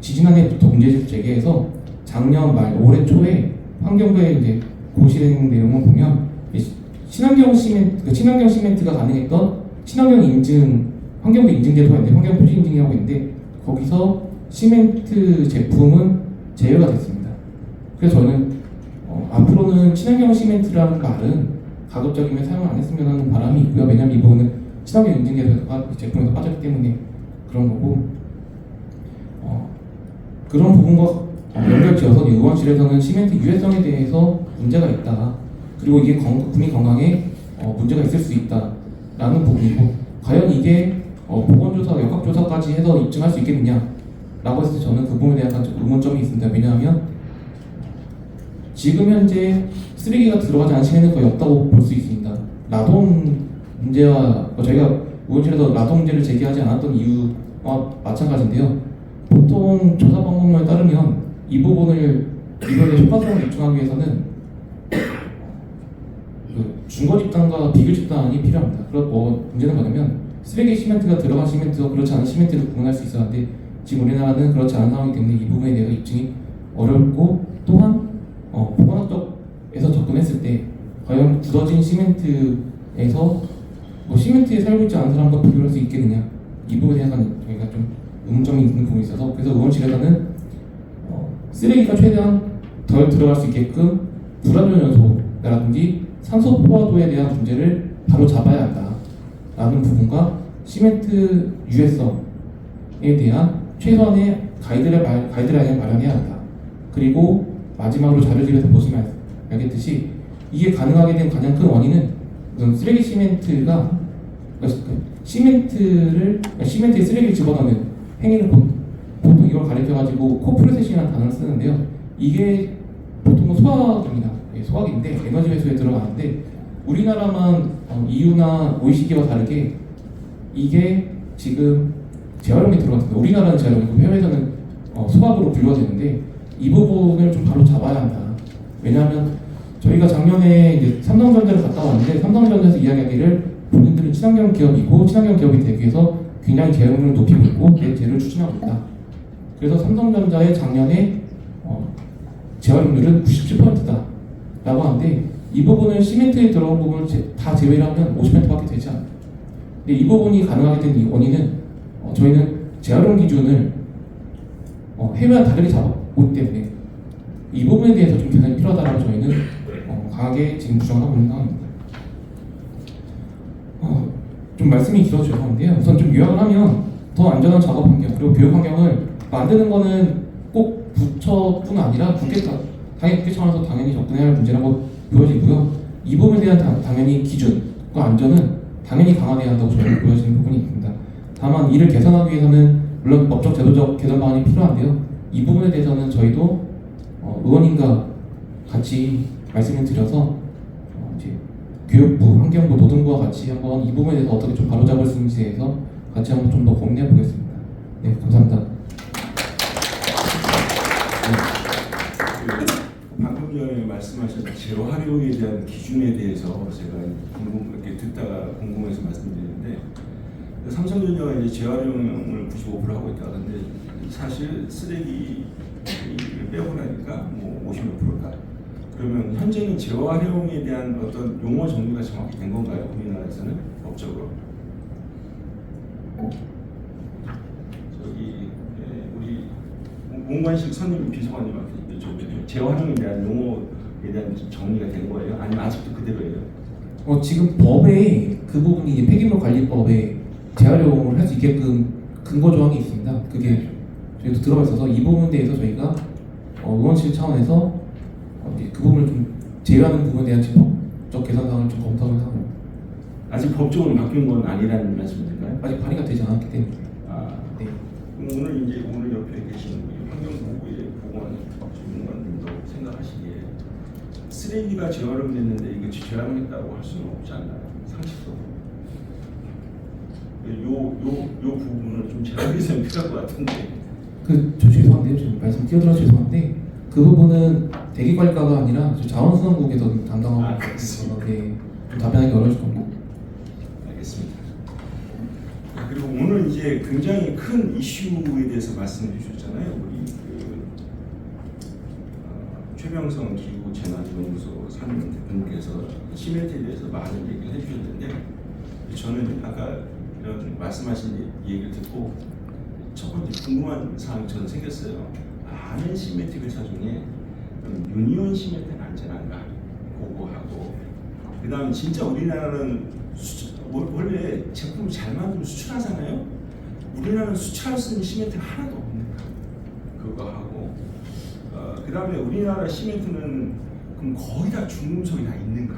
지지난해부터 문제를 제기해서 작년 말 올해 초에 환경부에 이제 고시된 내용을 보면, 친환경 시멘트가 가능했던 친환경 인증, 환경부 인증 제도가 있는데, 환경 표시 인증이라고 있는데, 거기서 시멘트 제품은 제외가 됐습니다. 그래서 저는 앞으로는 친환경 시멘트라는 말은 가급적이면 사용 안 했으면 하는 바람이 있고요. 왜냐하면 이 부분은 친환경 인증 제품에서 빠졌기 때문에 그런 거고, 그런 부분과 연결지어서 의원실에서는 시멘트 유해성에 대해서 문제가 있다, 그리고 이게 국민 건강에 문제가 있을 수 있다라는 부분이고, 과연 이게 보건조사, 역학조사까지 해서 입증할 수 있겠느냐라고 했을 때 저는 그 부분에 대한 약간 의문점이 있습니다. 왜냐하면 지금 현재 쓰레기가 들어가지 않은 시멘트는 거의 없다고 볼 수 있습니다. 라돈 문제와 저희가 의원실에서 라돈 문제를 제기하지 않았던 이유와 마찬가지인데요. 보통 조사 방법론에 따르면 이 부분을 이거의 효과성을 입증하기 위해서는 중거 집단과 비교 집단이 필요합니다. 그리고 문제는 뭐냐면, 쓰레기 시멘트가 들어간 시멘트와 그렇지 않은 시멘트를 구분할 수 있어야 하는데, 지금 우리나라는 그렇지 않은 상황이기 때문에 이 부분에 대해서 입증이 어렵고, 또한 보건학적에서 접근했을 때 과연 굳어진 시멘트에서 시멘트에 살고 있지 않은 사람과 비교할 수 있겠느냐, 이 부분에 대한 저희가 좀 의문점이 있는 부분이 있어서, 그래서 의원실에서는 쓰레기가 최대한 덜 들어갈 수 있게끔 불완전 요소라든지 산소 포화도에 대한 문제를 바로 잡아야 한다라는 부분과 시멘트 유해성에 대한 최소한의 가이드라인을 마련해야 한다. 그리고 마지막으로 자료집에서 보시면 알겠듯이 이게 가능하게 된 가장 큰 원인은 우선 쓰레기 시멘트가 시멘트에 쓰레기를 집어넣는 행위를 보통 이걸 가리켜가지고 코프로세싱이라는 단어를 쓰는데요. 이게 보통은 소각입니다. 소각인데 에너지 회수에 들어가는데 우리나라만 EU나 OECD와 다르게 이게 지금 재활용에 들어갔습니다. 우리나라는 재활용이고 해외에서는 소각으로 분류가 되는데 이 부분을 좀 바로 잡아야 한다. 왜냐하면 저희가 작년에 이제 삼성전자를 갔다 왔는데 삼성전자에서 이야기하기를 본인들은 친환경 기업이고 친환경 기업이 되기 위해서 굉장히 재활용률을 높이고 있고 뇌제를 추진하고 있다. 그래서 삼성전자의 작년에 재활용률은 97%다 라고 하는데 이 부분을 시멘트에 들어간 부분을 다 제외를 하면 50%밖에 되지 않아요. 근데 이 부분이 가능하게 된 이 원인은 저희는 재활용 기준을 해외와 다르게 잡았기 때문에 이 부분에 대해서 좀 개선이 필요하다라고 저희는 강하게 지금 주장하고 있는 상황입니다. 좀 말씀이 길어서 죄송한데요. 우선 좀 요약을 하면 더 안전한 작업 환경 그리고 교육 환경을 만드는 거는 꼭 부처뿐 아니라 당연히 국회 차원에서 당연히 접근해야 할 문제라고 보여지고요. 이 부분에 대한 당연히 기준과 안전은 당연히 강화돼야 한다고 저희는 보여지는 부분이 있습니다. 다만 이를 개선하기 위해서는 물론 법적 제도적 개선 방안이 필요한데요. 이 부분에 대해서는 저희도 의원님과 같이 말씀을 드려서 이제 교육부, 환경부, 노동부와 같이 한번 이 부분에 대해서 어떻게 좀 바로잡을 수 있는지에 대해서 같이 한번 좀 더 고민해 보겠습니다. 네, 감사합니다. 방금 전에 말씀하신 재활용에 대한 기준에 대해서 제가 이렇게 듣다가 궁금해서 말씀드리는데 삼성전자가 이제 재활용을 95% 하고 있다. 근데 사실 쓰레기를 빼고 나니까 뭐 50%다. 그러면 현재는 재활용에 대한 어떤 용어 정리가 정확히 된 건가요? 우리나라에서는 법적으로? 저기 우리 문관식 선임 비서관님한테 여쭤보면 재활용에 대한 용어에 대한 정리가 된 거예요? 아니면 아직도 그대로예요? 지금 법에 그 부분이 이제 폐기물 관리법에 재활용을 할 수 있게끔 근거 조항이 있습니다. 그게 저희도 들어가 있어서 이 부분에 대해서 저희가 의원실 차원에서 이제 그 부분을 좀 제외하는 부분에 대한 법적 개선 사항을 좀 검토를 하고 아직 법적으로 바뀐 건 아니라는 말씀이신가요? 아직 발의가 되지 않았기 때문에. 네. 그럼 오늘 옆에 계신 환경부의 보건 전문가님도 생각하시기에 쓰레기가 재활용됐는데 이거 재활용했다고 할 수는 없지 않나요? 상식적으로. 요 부분은 좀 제가 개선이 필요할 것 같은데. 저 죄송한데요. 지금 말씀 끼어들어서 죄송한데 그 부분은 대기관리과가 아니라 자원순환국에서 담당하고 있어서 네, 좀 답변하기 어려울 겁니다. 알겠습니다. 그리고 오늘 이제 굉장히 큰 이슈에 대해서 말씀해 주셨잖아요. 우리 최병성 기후재난연구소 산림 대표님께서 시멘트에 대해서 많은 얘기를 해주셨는데 저는 아까 이런 말씀하신 얘기를 듣고 첫 번째 궁금한 사항이 저는 생겼어요. 많은 시멘트 회사 중에 유니온 시멘트는 안전한가 보고하고 그 다음에 진짜 우리나라는 원래 제품을 잘 만들면 수출하잖아요. 우리나라는 수출할 수 있는 시멘트가 하나도 없는가 그거 하고 그 다음에 우리나라 시멘트는 그럼 거의 다 중금속이 다 있는가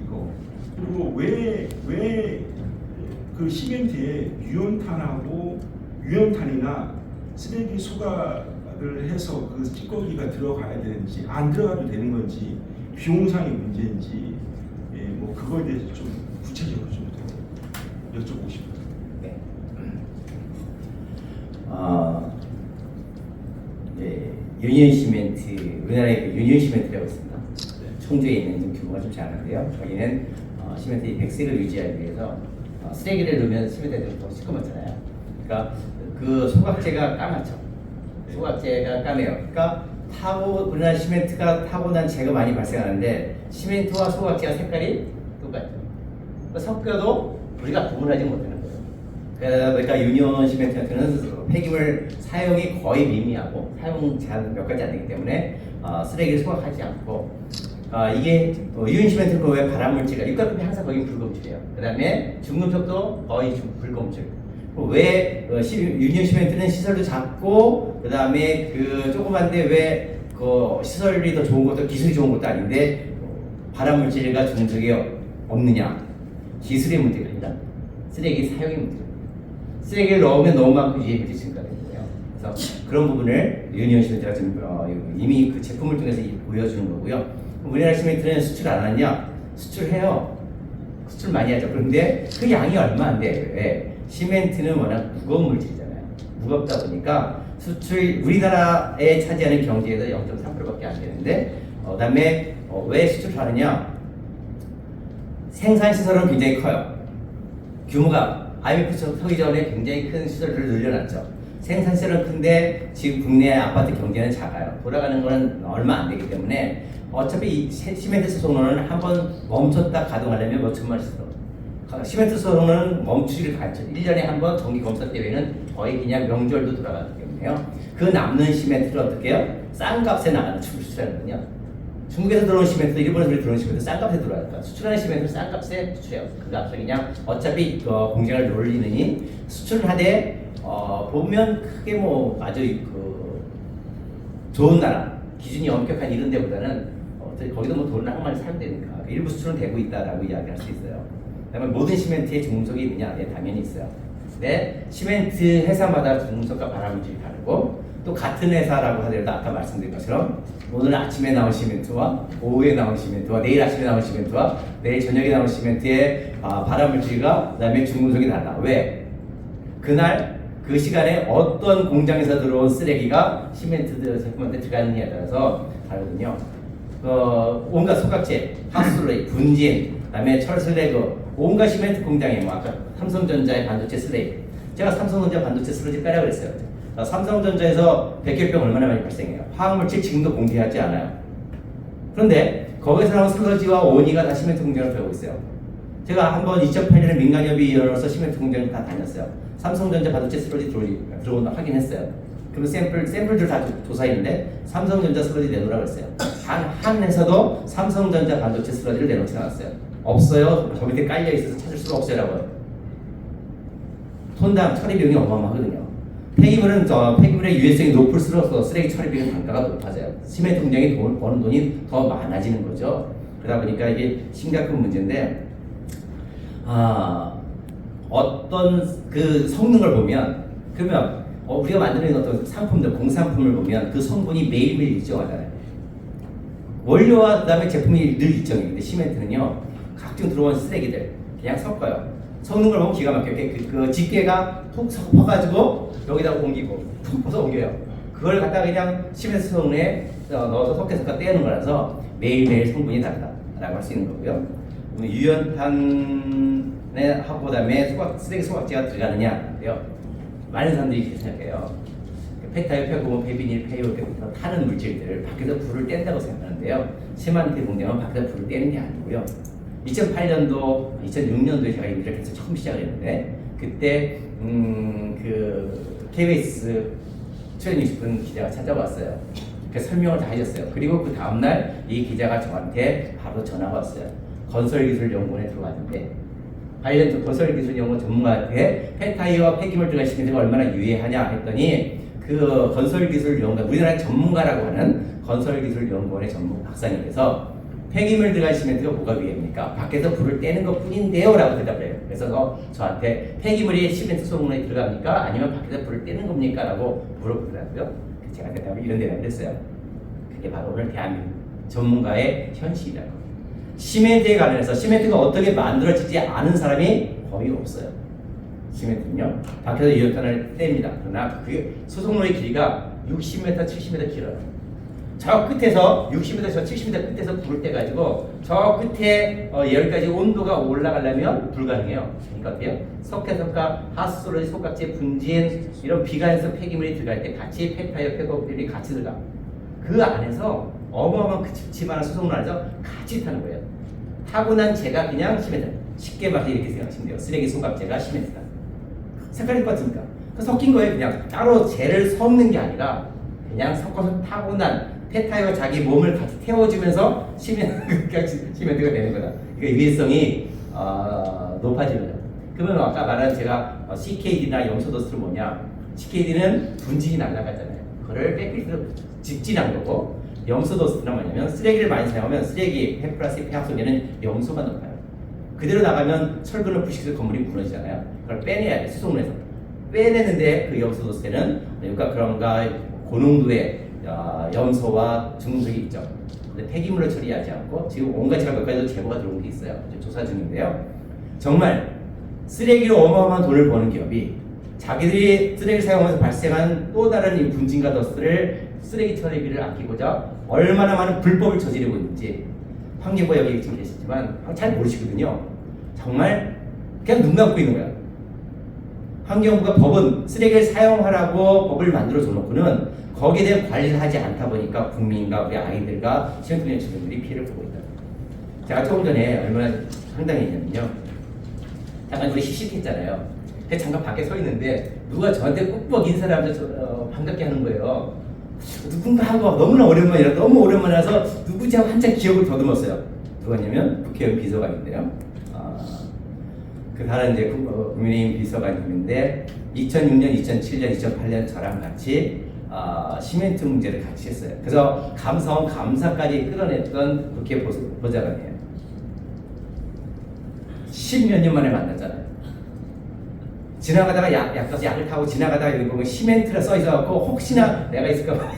이거 그리고 왜 그 시멘트에 유연탄이나 쓰레기 소각을 해서 그 찌꺼기가 들어가야 되는지 안 들어가도 되는 건지 비용상의 문제인지 뭐 그거에 대해서 좀 구체적으로 좀 더 여쭤보고 싶어요. 네. 네, 유니온 시멘트 우리나라에 그 유니온 시멘트라고 있습니다. 청주에 있는 좀 규모가 좀 작은데요. 저희는 시멘트의 백색을 유지하기 위해서 쓰레기를 넣으면 시멘트가 더 시커멓잖아요. 그러니까 그 소각제가 까맣죠. 소각제가 까매요. 그러니까 우리나라 시멘트가 타고난 재가 많이 발생하는데 시멘트와 소각제가 색깔이 똑같죠. 섞여도 우리가 구분하지 못하는 거예요. 그러니까 유니온 시멘트 같은 경우는 폐기물 사용이 거의 미미하고 사용 제한 몇 가지 안 되기 때문에 쓰레기를 소각하지 않고 이게 유니온 시멘트는 왜 발암물질가 육각금이 항상 거기 불검출이에요. 그 다음에 중금속도 거의 불검출. 왜 유니온 시멘트는 시설도 작고 그 다음에 그 조그만데 왜 그 시설이 더 좋은 것도 기술이 좋은 것도 아닌데 발암물질과 중금속이 없느냐 기술의 문제가 아니라 쓰레기 사용이 문제입니다. 쓰레기를 넣으면 너무 많고 유해 물질 증가되는 거예요. 그래서 그런 부분을 유니온 시멘트가 좀 이미 그 제품을 통해서 보여주는 거고요. 우리나라 시멘트는 수출 안 하냐? 수출해요. 수출 많이 하죠. 그런데 그 양이 얼마 안 돼요. 왜? 시멘트는 워낙 무거운 물질이잖아요. 무겁다 보니까 수출 우리나라에 차지하는 경제에서 0.3%밖에 안 되는데 그다음에 왜 수출하느냐? 생산 시설은 굉장히 커요. 규모가 IMF 서기 전에 굉장히 큰 시설을 늘려놨죠. 생산 시설은 큰데 지금 국내 아파트 경제는 작아요. 돌아가는 거는 얼마 안 되기 때문에 어차피 이 시멘트 수송로는 한번 멈췄다 가동하려면 몇 천만 원 들어. 시멘트 수송로는 멈추기를 가르쳐. 1년에 한 번 정기 검사 때문에는 거의 그냥 명절도 돌아가기 때문에요. 그 남는 시멘트를 어떻게 해요? 싼 값에 나가는 수출하거든요. 중국에서 들어온 시멘트, 일본에서 들어온 시멘트 싼 값에 들어와요. 수출하는 시멘트를 싼 값에 수출해요. 그 값을 그냥 어차피 공장을 놀리느니 수출을 하되 보면 크게 뭐 아주 그 좋은 나라 기준이 엄격한 이런 데보다는 거기도 뭐 돈을 한 마리 사면 되니까 일부 수출은 되고 있다라고 이야기할 수 있어요. 그다음에 모든 시멘트에 중금속이 있느냐? 네, 당연히 있어요. 근데 시멘트 회사마다 중금속과 발암물질이 다르고 또 같은 회사라고 하더라도 아까 말씀드린 것처럼 오늘 아침에 나온 시멘트와 오후에 나온 시멘트와 내일 아침에 나온 시멘트와 내일 저녁에 나온 시멘트의 발암물질과 그다음에 중금속이 달라. 왜? 그날 그 시간에 어떤 공장에서 들어온 쓰레기가 시멘트 제품한테 들어가느냐에 따라서 다르거든요. 온갖 소각제, 핫슬레이, 분진, 그다음에 철슬래그, 온갖 시멘트 공장에 뭐 아까 삼성전자의 반도체 슬레이. 제가 삼성전자 반도체 슬러지 빼라 그랬어요. 삼성전자에서 백혈병 얼마나 많이 발생해요. 화학물질 지금도 공개하지 않아요. 그런데 거기서 나온 슬러지와 오니가 다 시멘트 공장을 들어오고 있어요. 제가 한번 2008년에 민간협의 일어나서 시멘트 공장을 다 다녔어요. 삼성전자 반도체 슬러지 들어온다 확인했어요. 그럼 샘플들 다 조사했는데 삼성전자 슬러지 내놓으라고 했어요. 한 회사도 삼성전자 반도체 슬러지를 내놓지 않았어요. 없어요. 저 밑에 깔려 있어서 찾을 수가 없어요라고요. 톤당 처리 비용이 어마어마하거든요. 폐기물의 유해성이 높을수록 쓰레기 처리 비용 단가가 높아져요. 시멘트 공장이 버는 돈이 더 많아지는 거죠. 그러다 보니까 이게 심각한 문제인데 어떤 그 성능을 보면 그러면 우리가 만드는 어떤 상품들, 공산품을 보면 그 성분이 매일매일 일정하잖아요. 원료와 그다음에 제품이 늘 일정인데 시멘트는요 각종 들어온 쓰레기들 그냥 섞어요. 섞는 걸 보면 기가 막히게 그 집게가 톡 섞어가지고 여기다가 옮기고 툭 벗어 옮겨요. 그걸 갖다가 그냥 시멘트 성분에 넣어서 섞여서 떼는 거라서 매일매일 성분이 다르다라고 할 수 있는 거고요. 유연탄에 하고 그다음에 쓰레기 소각제가 들어가느냐요. 많은 사람들이 이렇게 생각해요. 페타이어, 폐고무, 폐비닐, 폐유 때부터 타는 물질들을 밖에서 불을 뗀다고 생각하는데요. 시멘트 공장은 밖에서 불을 떼는 게 아니고요. 2008년도, 2006년도에 제가 이렇게 해서 처음 시작했는데 그때 그 KBS 출연 20분 기자가 찾아왔어요. 그래서 설명을 다 해줬어요. 그리고 그 다음날 이 기자가 저한테 바로 전화가 왔어요. 건설기술연구원에 들어왔는데 관련 건설기술연구원 전문가한테 폐타이어와 폐기물 들어간 시멘트가 얼마나 유해하냐 했더니 그 건설기술연구원, 우리나라 전문가라고 하는 건설기술연구원의 전문 박사님께서 폐기물 들어간 시멘트가 뭐가 위해입니까? 밖에서 불을 떼는 것 뿐인데요 라고 대답을 해요. 그래서 저한테 폐기물이 시멘트 소금에 들어갑니까? 아니면 밖에서 불을 떼는 겁니까? 라고 물어보더라고요. 제가 대답을 이런 대답을 했어요. 그게 바로 오늘 대한민국 전문가의 현실이라고. 시멘트에 관련해서 시멘트가 어떻게 만들어지지 않은 사람이 거의 없어요. 시멘트는요 밖에서 유연탄을 뗍니다. 그러나 그게 수송로의 길이가 60m, 70m 길어요. 저 끝에서 60m, 저 70m 끝에서 불을 떼가지고 저 끝에 여기까지 온도가 올라가려면 불가능해요. 그러니까 어때요? 석회석가, 핫솔로지, 속각제, 분진 이런 비관성 폐기물이 들어갈 때 같이 폐타이어, 폐고물이 같이 들어가. 그 안에서 어마어마한 그 집집안한 수송로 안에서 같이 타는 거예요. 타고 난 제가 그냥 시멘트. 쉽게 말해서 이렇게 생각하시면 돼요. 쓰레기 소각제가 시멘트다. 색깔이 똑같으니까. 섞인 거예요. 그냥 따로 젤을 섞는 게 아니라 그냥 섞어서 타고 난 폐타이어가 자기 몸을 같이 태워주면서 시멘트가 되는 거다. 그러니까 유해성이 높아지는 거죠. 그러면 아까 말한 제가 CKD나 염소도스는 뭐냐? CKD는 분진이 날아가잖아요. 그거를 뺏기서 직진한 거고 염소도스는 뭐냐면 쓰레기를 많이 사용하면 쓰레기 폐 플러스 폐합 속에는 염소가 높아요. 그대로 나가면 철근을 부식해서 건물이 무너지잖아요. 그걸 빼내야 돼, 수송문에서. 빼내는데 그 염소도세는 그러니까 그런가 고농도의 염소와 중금속이 있죠. 근데 폐기물을 처리하지 않고 지금 온갖 제가 몇 가지 제보가 들어온 게 있어요. 이제 조사 중인데요. 정말 쓰레기로 어마어마한 돈을 버는 기업이 자기들이 쓰레기를 사용하면서 발생한 또 다른 이 분진과 더스를 쓰레기 처리비를 아끼고자 얼마나 많은 불법을 저지르고 있는지 환경부 여기 지금 계시지만 잘 모르시거든요. 정말 그냥 눈 감고 있는 거야. 환경부가 법은 쓰레기를 사용하라고 법을 만들어 줘놓고는 거기에 대한 관리를 하지 않다 보니까 국민과 우리 아이들과 시민투명 주민들이 피해를 보고 있다. 제가 조금 전에 얼마나 황당했냐면요. 잠깐 우리 씩씩했잖아요. 근데 잠깐 밖에 서 있는데 누가 저한테 꾹꾹 인사를 하면서 반갑게 하는 거예요. 누군가 하고 너무나 오랜만이라 너무 오랜만이라서 누구지 하고 한참 기억을 더듬었어요. 누가냐면 국회의원 비서관인데요. 그 다른 이제 국민의힘 비서관님인데 2006년, 2007년, 2008년 저랑 같이 시멘트 문제를 같이 했어요. 그래서 감사원 감사까지 끌어냈던 국회 보좌관이에요. 10몇 년 만에 만났잖아요. 지나가다가 약을 타고 지나가다가 여기 보면 시멘트라 써 있어갖고 혹시나 내가 있을까 봐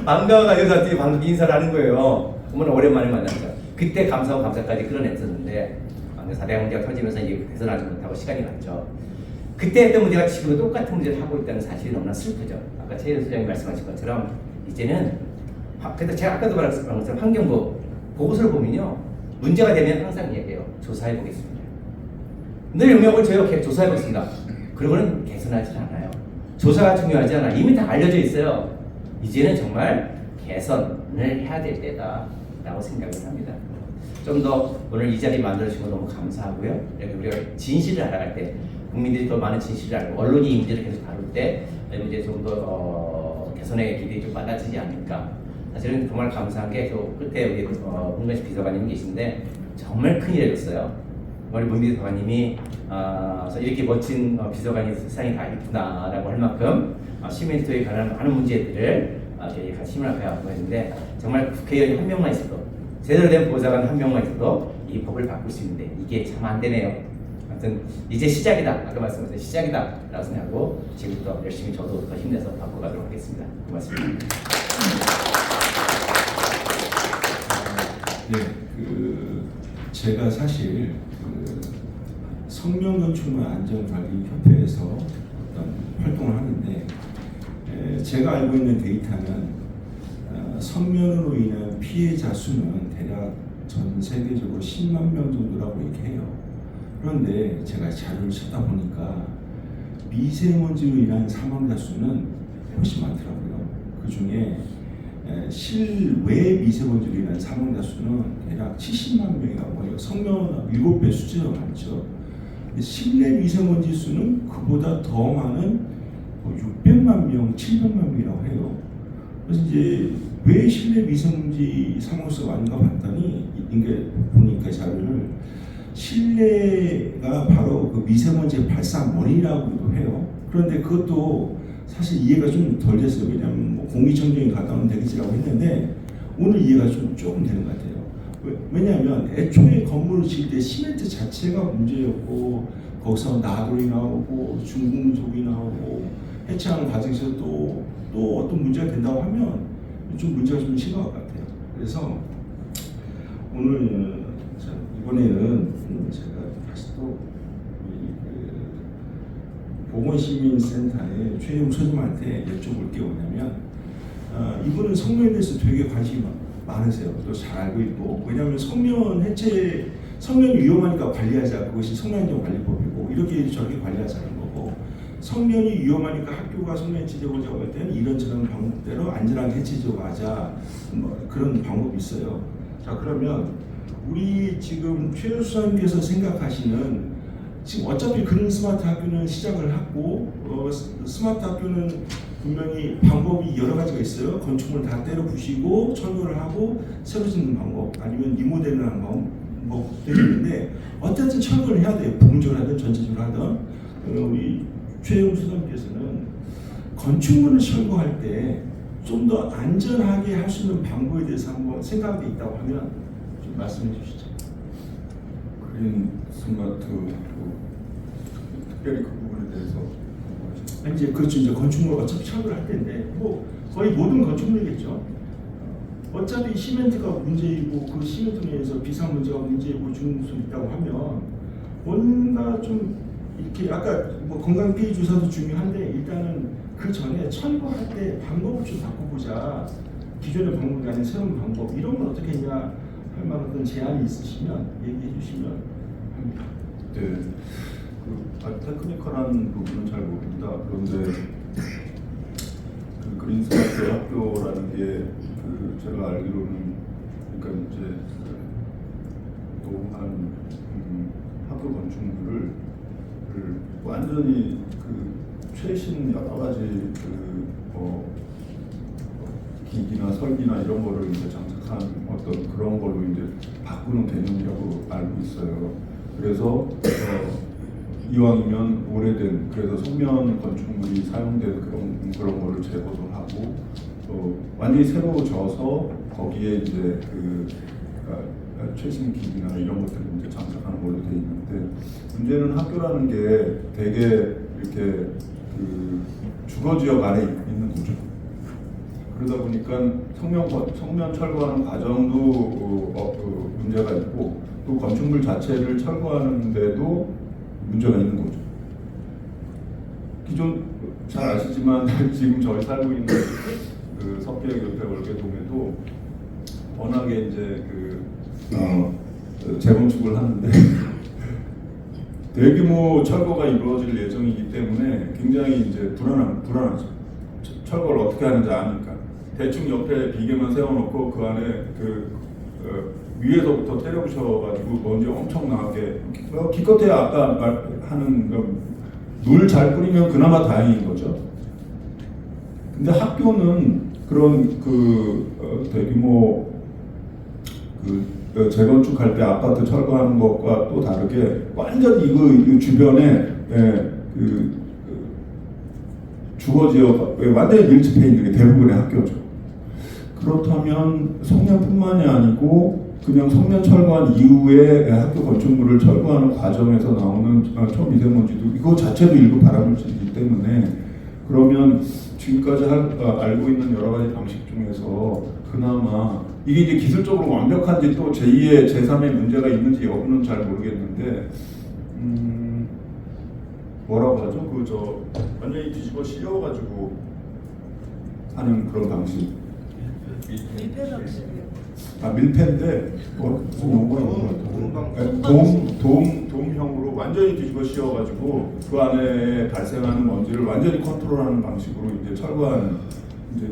반가워가지고 저한테 방금 인사를 하는 거예요. 어머나 오랜만에 만났죠. 그때 감사원 감사까지 끌어냈었는데 4대 문제가 터지면서 이게 개선하지 못하고 시간이 갔죠. 그때 했던 문제가 지금 똑같은 문제를 하고 있다는 사실이 너무나 슬프죠. 아까 최혜선 소장님 말씀하신 것처럼 이제는 그래도 제가 아까도 말한 것처럼 환경부 보고서를 보면요. 문제가 되면 항상 얘기해요. 조사해 보겠습니다. 늘 영역을 저희가 조사해보겠습니다. 그러고는 개선하지 않아요. 조사가 중요하지 않아. 이미 다 알려져 있어요. 이제는 정말 개선을 해야 될 때다라고 생각을 합니다. 좀 더 오늘 이 자리 만들어주신 거 너무 감사하고요. 이렇게 우리가 진실을 알아갈 때 국민들이 더 많은 진실을 알고 언론이 이 문제를 계속 다룰 때 이제 좀 더 개선의 길이 좀 빨라지지 않을까. 사실은 정말 감사한 게 저 끝에 우리 홍건식 비서관님이 계신데 정말 큰일 해줬어요. 우리 문 비서관님이 이렇게 멋진 비서관이 세상에 다 있구나라고 할 만큼 시멘트에 관한 많은 문제들을 저희 같이 힘을 합해갖고 했는데 정말 국회의원이 한 명만 있어도 제대로 된 보좌관 한 명만 있어도 이 법을 바꿀 수 있는데 이게 참 안 되네요. 아무튼 이제 시작이다. 아까 말씀하신 시작이다라고 생각하고 지금부터 열심히 저도 더 힘내서 바꿔가도록 하겠습니다. 고맙습니다. 네, 제가 사실 성명건축물 안전관리협회에서 어떤 활동을 하는데 제가 알고 있는 데이터는 성면으로 인한 피해자 수는 대략 전 세계적으로 10만 명 정도라고 얘기해요. 그런데 제가 자료를 찾다 보니까 미세먼지로 인한 사망자 수는 훨씬 많더라고요. 그 중에 실외 미세먼지로 인한 사망자 수는 대략 70만 명이라고 해요. 성면 7배 수치가 많죠. 실내 미세먼지 수는 그보다 더 많은 600만 명, 700만 명이라고 해요. 그래서 이제 왜 실내 미세먼지 사망수가 많은가 봤더니 이게 보니까 자료를 실내가 바로 그 미세먼지의 발산 원인이라고도 해요. 그런데 그것도 사실 이해가 좀 덜 됐어요. 왜냐하면 공기청정이 갔다 오면 되겠지라고 했는데 오늘 이해가 조금 되는 것 같아요. 왜냐하면 애초에 건물을 지을 때 시멘트 자체가 문제였고 거기서 나돌이 나오고 중금속이 나오고 해체하는 과정에서 또 어떤 문제가 된다고 하면 좀 문제가 좀 심한 것 같아요. 그래서 오늘 이번에는 제가 다시 또 보건시민센터의 최용 소장님한테 여쭤볼 게 뭐냐면 이분은 성면에 대해서 되게 관심이 많으세요. 또 잘 알고 있고 왜냐하면 성면 해체, 성면이 위험하니까 관리하자. 그것이 성면안전관리법이고 이렇게 저렇게 관리하자는 거고 성면이 위험하니까 학교가 성면 해체 제공자가 할 때는 이런저런 방법대로 안전하게 해체 제공하자 그런 방법이 있어요. 자 그러면 우리 지금 최 수사님께서 생각하시는 지금 어차피 그런 스마트 학교는 시작을 하고 스마트 학교는 분명히 방법이 여러 가지가 있어요. 건축물 다 때려 부시고 철거를 하고 새로 짓는 방법 아니면 리모델링 하는 방법들이 있는데 어쨌든 철거를 해야 돼요. 부분적으로 하든 전체적으로 하든 우리 최용 수사님께서는 건축물을 철거할 때 좀 더 안전하게 할 수 있는 방법에 대해서 한번 생각이 있다고 하면 좀 말씀해 주시죠. 그린 스마트 특별히 그 부분에 대해서 궁금하십니까? 이제 그렇죠. 이제 건축물 어차피 철거를 할 텐데 뭐 거의 모든 건축물이겠죠. 어차피 시멘트가 문제이고 그 시멘트 내에서 비상 문제가 문제이고 중수 있다고 하면 뭔가 좀 이렇게 아까 뭐 건강 피해 주사도 중요한데 일단은 그 전에 철거할 때 방법을 좀 바꿔보자. 기존의 방법이 아닌 새로운 방법 이런 건 어떻게 했냐 할 만한 어떤 제안이 있으시면 얘기해 주시면 합니다. 네, 그 테크니컬한 부분은 잘 모릅니다. 그런데 그 그린 스마트 학교라는 게 제가 알기로는 그러니까 이제 노후한 학교 건축물을 완전히 최신 여러 가지 기기나 설비나 이런 거를 이제 장착한 어떤 그런 걸로 이제 바꾸는 개념이라고 알고 있어요. 그래서 이왕이면 오래된 그래서 성면 건축물이 사용된 그런 거를 제거도 하고 완전히 새로 져서 거기에 이제 최신 기기나 이런 것들을 이제 장착하는 걸로 돼 있는데 문제는 학교라는 게 되게 이렇게 주거 지역 안에 있는 거죠. 그러다 보니까 성면 철거하는 과정도 문제가 있고 또 건축물 자체를 철거하는데도 문제가 있는 거죠. 기존 잘 아시지만 지금 저희 살고 있는 석계역 옆에 월계동에도 워낙에 이제 재건축을 하는데 대규모 철거가 이루어질 예정이기 때문에 굉장히 이제 불안하죠. 철거를 어떻게 하는지 아니까 대충 옆에 비계만 세워놓고 그 안에 위에서부터 때려부셔가지고 먼지 엄청나게 기껏해야 아까 말하는 물 잘 뿌리면 그나마 다행인 거죠. 근데 학교는 그런 대규모 재건축할 때 아파트 철거하는 것과 또 다르게 완전히 이 주변에 주거 지역 완전히 밀집해 있는 게 대부분의 학교죠. 그렇다면 성면뿐만이 아니고 그냥 성면 철거한 이후에 학교 건축물을 철거하는 과정에서 나오는 초미세먼지도 이거 자체도 일부 발암물질이기 때문에 그러면 지금까지 알고 있는 여러 가지 방식 중에서 그나마 이게 이제 기술적으로 완벽한지 또 제2의 제3의 문제가 있는지 여부는 잘 모르겠는데 뭐라고 하죠? 완전히 뒤집어 씌워가지고 하는 그런 방식. 밀폐 방식이요. 밀폐인데 무슨 용어가 도움형으로 완전히 뒤집어 씌워가지고 그 안에 발생하는 먼지를 완전히 컨트롤하는 방식으로 이제 철거하는 이제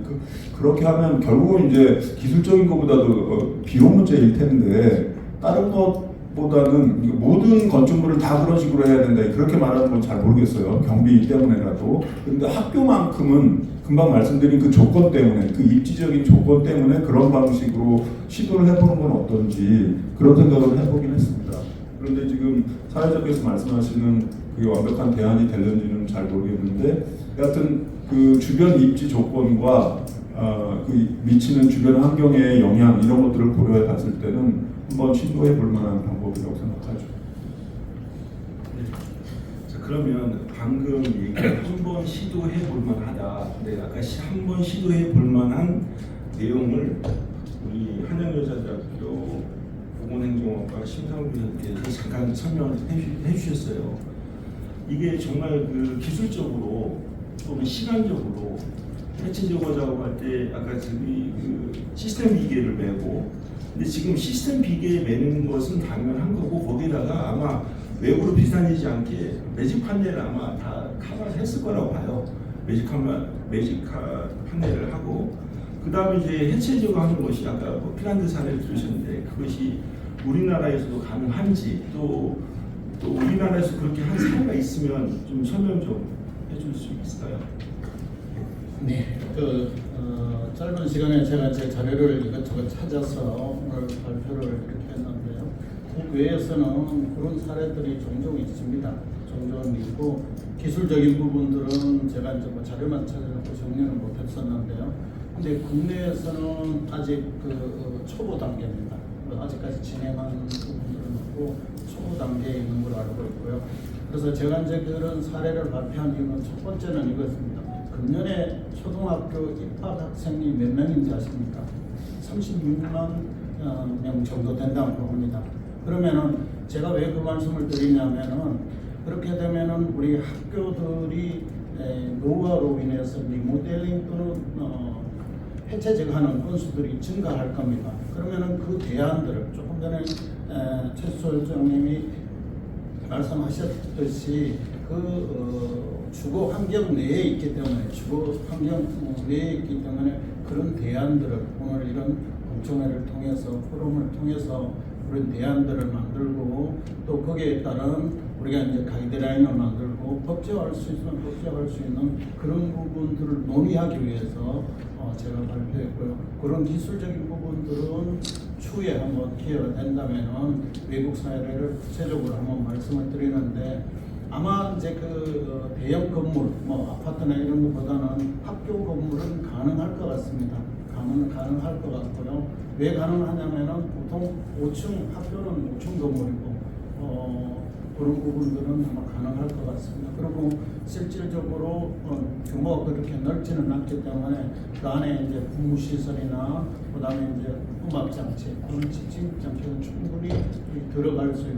그렇게 하면 결국은 이제 기술적인 것보다도 비용 문제일 텐데 다른 것보다는 모든 건축물을 다 그런 식으로 해야 된다 그렇게 말하는 건 잘 모르겠어요. 경비 때문에라도. 그런데 학교만큼은 금방 말씀드린 그 조건 때문에 그 입지적인 조건 때문에 그런 방식으로 시도를 해보는 건 어떤지 그런 생각을 해보긴 했습니다. 그런데 지금 사회자께서 말씀하시는 그게 완벽한 대안이 될는지는 잘 모르겠는데 여하튼 그 주변 입지 조건과 그 미치는 주변 환경의 영향 이런 것들을 고려해 봤을 때는 한번 시도해 볼 만한 방법이라고 생각하죠. 자, 그러면 방금 얘기한 한번 시도해 볼 만하다. 근데 아까 한번 시도해 볼 만한 내용을 우리 한양여자대학교 보건행정학과 심상훈 교수님께서 잠깐 설명을 해주셨어요. 이게 정말 기술적으로 또는 시간적으로 해체 제거 작업할 때 아까 지금 시스템 비계를 매고 근데 지금 시스템 비계에 매는 것은 당연한 거고 거기다가 아마 외부로 비슷하지 않게 매직 판넬을 아마 다 커버를 했을 거라고 봐요. 매직 판넬을 하고 그 다음에 이제 해체 제거하는 것이 아까 핀란드 사례를 들으셨는데 그것이 우리나라에서도 가능한지 또 우리나라에서 그렇게 한 사례가 있으면 좀 설명 좀 해줄 수 있을까요? 네, 짧은 시간에 제가 제 자료를 이것저것 찾아서 오늘 발표를 이렇게 했는데요. 국외에서는 그런 사례들이 종종 있습니다. 종종 있고 기술적인 부분들은 제가 이제 뭐 자료만 찾아서 정리는 못했었는데요. 근데 국내에서는 아직 초보 단계입니다. 아직까지 진행하는 부분들은 없고 초 단계에 있는 걸로 알고 있고요. 그래서 제가 이제 그런 사례를 발표한 이유는 첫 번째는 이것입니다. 금년에 초등학교 입학 학생이 몇 명인지 아십니까? 36만 명 정도 된다고 봅니다. 그러면은 제가 왜 그 말씀을 드리냐면은 그렇게 되면은 우리 학교들이 노후화로 인해서 리모델링 또는 해체 제거하는 건수들이 증가할 겁니다. 그러면은 그 대안들을 조금 전에 최수철 장님이 말씀하셨듯이 주거 환경 내에 있기 때문에 그런 대안들을 오늘 이런 공청회를 통해서 포럼을 통해서 그런 대안들을 만들고 또 거기에 따른 우리가 이제 가이드라인을 만들고 법제화할 수 있으면 법제화할 수 있는 그런 부분들을 논의하기 위해서 제가 발표했고요. 그런 기술적인 부분들은 추후에 한번 기회가 된다면은 외국 사례를 구체적으로 한번 말씀을 드리는데 아마 이제 그 대형 건물, 뭐 아파트나 이런 것보다는 학교 건물은 가능할 것 같습니다. 가능할 것 같고요. 왜 가능하냐면은 보통 5층 학교는 5층 건물이고 그런 부분들은 아마 가능할 것 같습니다. 그리고 실질적으로 규모가 그렇게 넓지는 않기 때문에 그 안에 이제 부무시설이나 그다음에 이제 음악 장치, 그런 지침 장치는 충분히 들어갈 수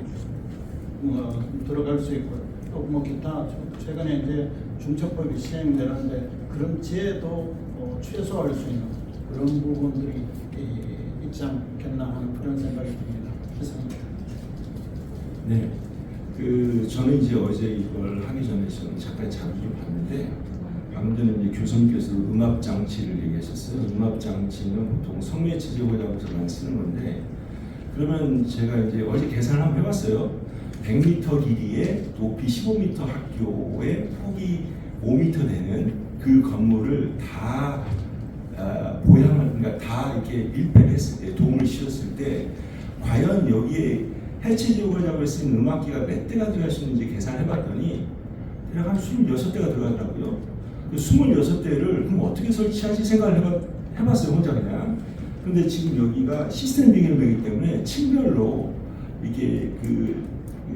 있고요. 또 뭐 기타 최근에 이제 중첩법이 시행되는데 그런 지혜도 최소화할 수 있는 그런 부분들이 있지 않겠나 하는 그런 생각이 듭니다. 이상입니다. 네. 저는 이제 어제 이걸 하기 전에 저는 잠깐 자료를 봤는데 방금 전에 이제 교수님께서 음압 장치를 얘기하셨어요. 음압 장치는 보통 성매체 제거자고서만 쓰는 건데 그러면 제가 이제 어제 계산을 한번 해봤어요. 100m 길이에 높이 15m 학교에 폭이 5m 되는 그 건물을 다 그러니까 다 이렇게 밀폐를 했을 때, 도움을 씌웠을 때 과연 여기에 해체 제거작을 쓰는 음악기가 몇 대가 들어갈 수 있는지 계산해 봤더니 대략 한 26대가 들어가더라고요. 그 26대를 그럼 어떻게 설치하지 생각을 해봤어요, 혼자 그냥. 근데 지금 여기가 시스템 비계명이기 때문에 층별로 이게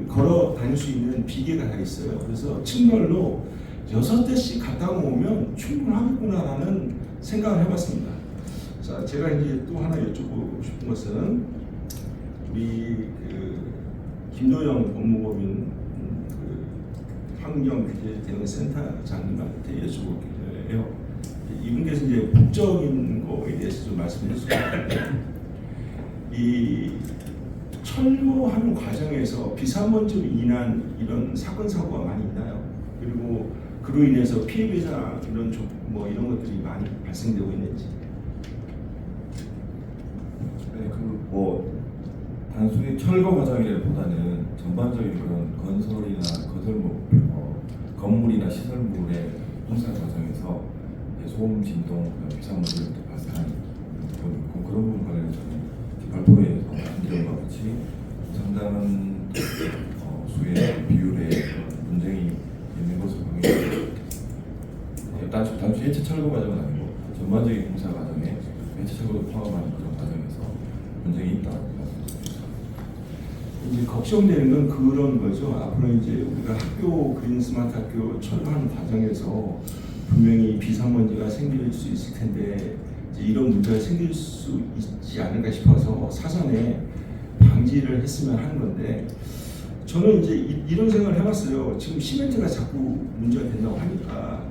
걸어 다닐 수 있는 비계가 다 있어요. 그래서 층별로 6대씩 갖다 놓으면 충분하겠구나라는 생각을 해봤습니다. 자, 제가 이제 또 하나 여쭤보고 싶은 것은 우리 김도영 법무법인 환경규제대응센터장님한테 여쭤볼게요. 이분께서 이제 법적인 거에 대해서 좀 말씀해 주실 텐데 이 철거하는 과정에서 비산먼지로 인한 이런 사건 사고가 많이 있나요? 그리고 그로 인해서 피해 배상 이런 것들이 많이 발생되고 있는지. 네, 단순히 철거 과정이라기보다는 전반적인 그런 건설이나 건물이나 시설물의 공사 과정에서 소음, 진동, 비산물들이 발생하는 그런 부분 관련해서는 발표에서 한정과 같이 상당한 수의 비율의 분쟁이 있는 것으로 보입니다. 단순히 해체 철거 과정은 아니고 전반적인 공사 과정에 해체 철거도 포함하는 그런 과정에서 분쟁이 있다고 말씀드립니다. 이제 걱정되는 건 그런 거죠. 앞으로 이제 우리가 학교 그린 스마트 학교 철거하는 과정에서 분명히 비산먼지가 생길 수 있을 텐데 이제 이런 문제가 생길 수 있지 않을까 싶어서 사전에 방지를 했으면 하는 건데 저는 이제 이런 생각을 해봤어요. 지금 시멘트가 자꾸 문제가 된다고 하니까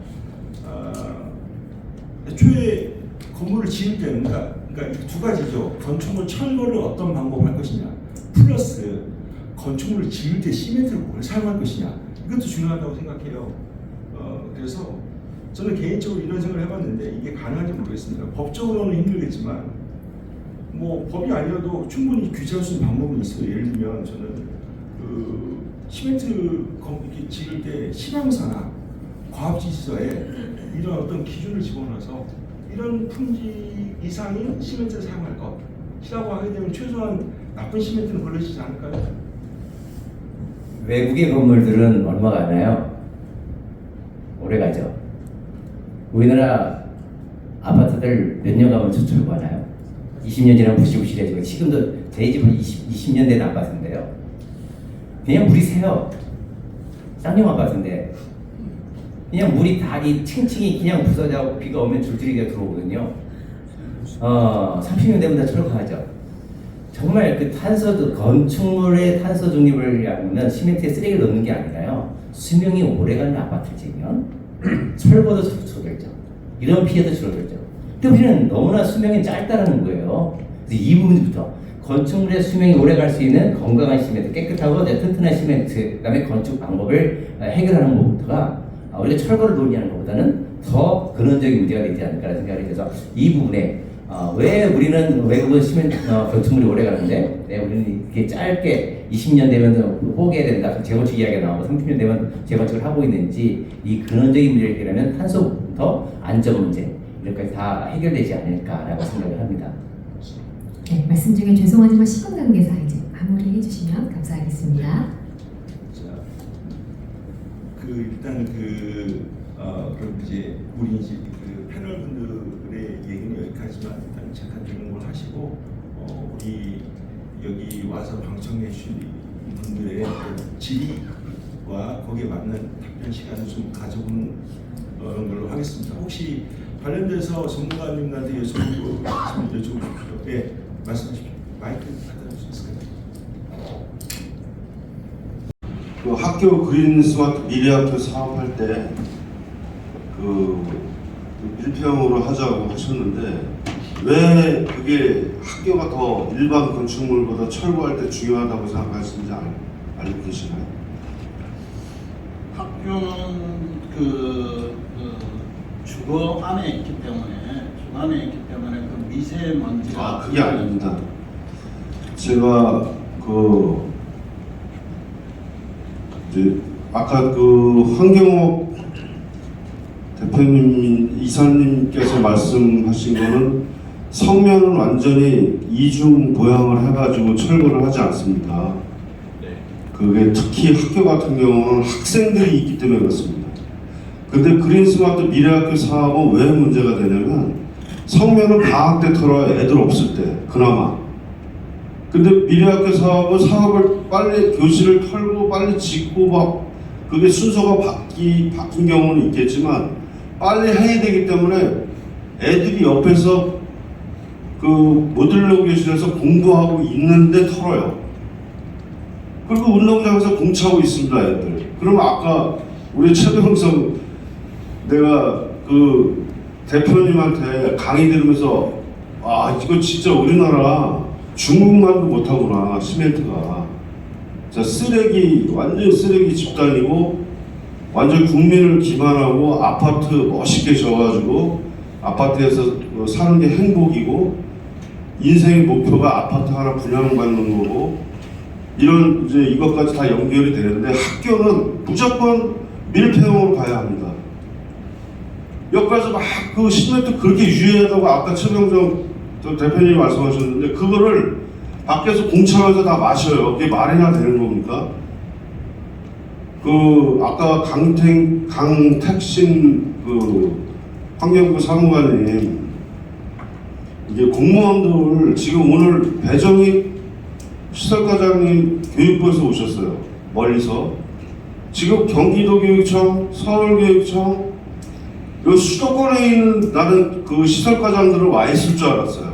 애초에 건물을 지을 때는 그러니까 두 가지죠. 건축물 철거를 어떤 방법을 할 것이냐 플러스 건축물을 지을 때 시멘트를 뭘 사용할 것이냐 이것도 중요하다고 생각해요. 그래서 저는 개인적으로 이런 생각을 해봤는데 이게 가능한지 모르겠습니다. 법적으로는 힘들겠지만 뭐 법이 아니어도 충분히 규제할 수 있는 방법은 있어요. 예를 들면 저는 시멘트 이렇게 지을 때 시방사나 과업지시서에 이런 어떤 기준을 집어넣어서 이런 품질 이상인 시멘트를 사용할 것이라고 하게 되면 최소한 나쁜 시멘트는 걸러지지 않을까요? 외국의 건물들은 얼마가 가나요? 오래 가죠. 우리나라 아파트들 몇 년 가면 철거하나요? 20년 지나면 부실부실해지고 지금도 저희 집은 20년 된 아파트인데요. 그냥 물이 새요. 쌍용 아파트인데 그냥 물이 다 이 층층이 그냥 부서져고 비가 오면 줄줄이 들어오거든요. 30년 되면 다 철거하죠. 정말 그 건축물의 탄소 중립을 하면 시멘트에 쓰레기를 넣는 게 아니라요. 수명이 오래가는 아파트를 지으면 철거도 줄어들죠. 이런 피해도 줄어들죠. 근데 우리는 너무나 수명이 짧다는 거예요. 그래서 이 부분부터 건축물의 수명이 오래 갈 수 있는 건강한 시멘트, 깨끗하고 튼튼한 시멘트, 그다음에 건축 방법을 해결하는 것부터가 우리가 철거를 논의하는 것보다는 더 근원적인 문제가 되지 않을까라는 생각이 들어서 이 부분에 왜 우리는 외국은 시멘트 건축물이 오래 가는데 우리는 이게 짧게 20년 되면 포기해야 된다. 재건축 이야기가 나오고 30년 되면 재건축을 하고 있는지 이 근원적인 문제를 해결하면 탄소부터 안전 문제 이렇게까지 다 해결되지 않을까라고 생각을 합니다. 네, 말씀 중에 죄송하지만 시간 관계상 이제 마무리해 주시면 감사하겠습니다. 자, 일단 그럼 이제 우리 이제 패널 분들의 얘기는 여기까지만 일단 잠깐 듣는 걸 하시고 우리 여기 와서 방청해 주신 분들의 질의와 거기에 맞는 답변 시간을 좀 가져보는 걸로 하겠습니다. 혹시 관련돼서 전문가님들한테 여쭤보십시오. 네, 말씀하십시오. 마이크 갖다 주실 수 있을까요? 그 학교 그린 스마트 미래학교 사업할 때 밀폐형으로 하자고 하셨는데 왜 그게 학교가 더 일반 건축물보다 철거할 때 중요하다고 생각하시는지 알고 계시나요? 학교는 주거 안에 있기 때문에 그 미세먼지가 그게 아닙니다. 제가 이제 아까 환경업 대표님 이사님께서 말씀하신 거는 성면은 완전히 이중 보양을 해가지고 철거를 하지 않습니다. 그게 특히 학교 같은 경우는 학생들이 있기 때문에 그렇습니다. 근데 그린 스마트 미래학교 사업은 왜 문제가 되냐면 성면은 방학 때 털어야 애들 없을 때 그나마. 근데 미래학교 사업은 사업을 빨리 교실을 털고 빨리 짓고 막 그게 순서가 바뀐 경우는 있겠지만 빨리 해야 되기 때문에 애들이 옆에서 모듈러 교실에서 공부하고 있는데 털어요. 그리고 운동장에서 공차고 있습니다, 애들. 그러면 아까 우리 최병성 내가 대표님한테 강의 들으면서 이거 진짜 우리나라 중국만도 못하구나 시멘트가. 자, 완전 쓰레기 집단이고 완전 국민을 기만하고 아파트 멋있게 져가지고 아파트에서 사는 게 행복이고 인생의 목표가 아파트 하나 분양받는 거고 이런 이제 이것까지 다 연결이 되는데 학교는 무조건 밀폐형으로 가야 합니다. 여기까지 막 시멘트 그렇게 유해하다고 아까 최병정 대표님이 말씀하셨는데 그거를 밖에서 공차면서 다 마셔요. 그게 말이나 되는 겁니까? 아까 강택신 환경부 사무관님 이게 공무원들 지금 오늘 배정희 시설과장님 교육부에서 오셨어요. 멀리서. 지금 경기도교육청, 서울교육청 요 수도권에 있는 나는 시설과장들은 와 있을 줄 알았어요.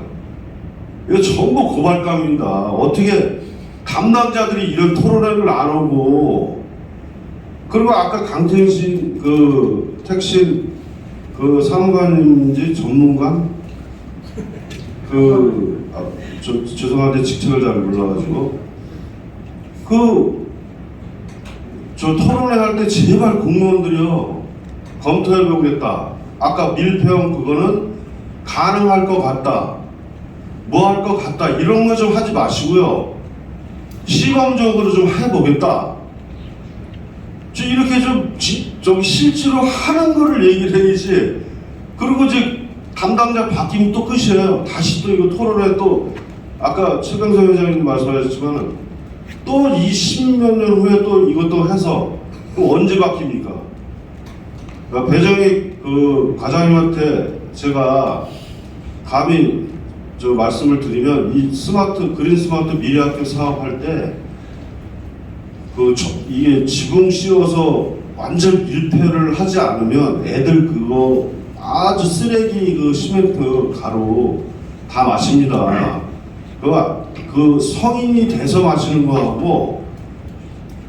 이거 전부 고발감입니다. 어떻게 담당자들이 이런 토론회를 안 오고 그리고 아까 강택신 택신 사무관인지 전문관 죄송한데 직책을 잘 몰라가지고 저 토론회 할 때 제발 공무원들이요 검토해보겠다. 아까 밀폐형 그거는 가능할 것 같다. 뭐 할 것 같다. 이런 거 좀 하지 마시고요. 시범적으로 좀 해보겠다. 이렇게 좀 실제로 하는 거를 얘기를 해야지. 그리고 이제 담당자 바뀌면 또 끝이에요. 다시 또 이거 토론회 또 아까 최병성 회장님 말씀하셨지만 또 20몇 년 후에 또 이것도 해서 그럼 언제 바뀝니까? 그러니까 배정희 과장님한테 제가 감히 저 말씀을 드리면 이 그린 스마트 미래학교 사업할 때 이게 지붕 씌워서 완전 밀폐를 하지 않으면 애들 그거 아주 쓰레기 시멘트 가루 다 마십니다. 그 성인이 돼서 마시는 거하고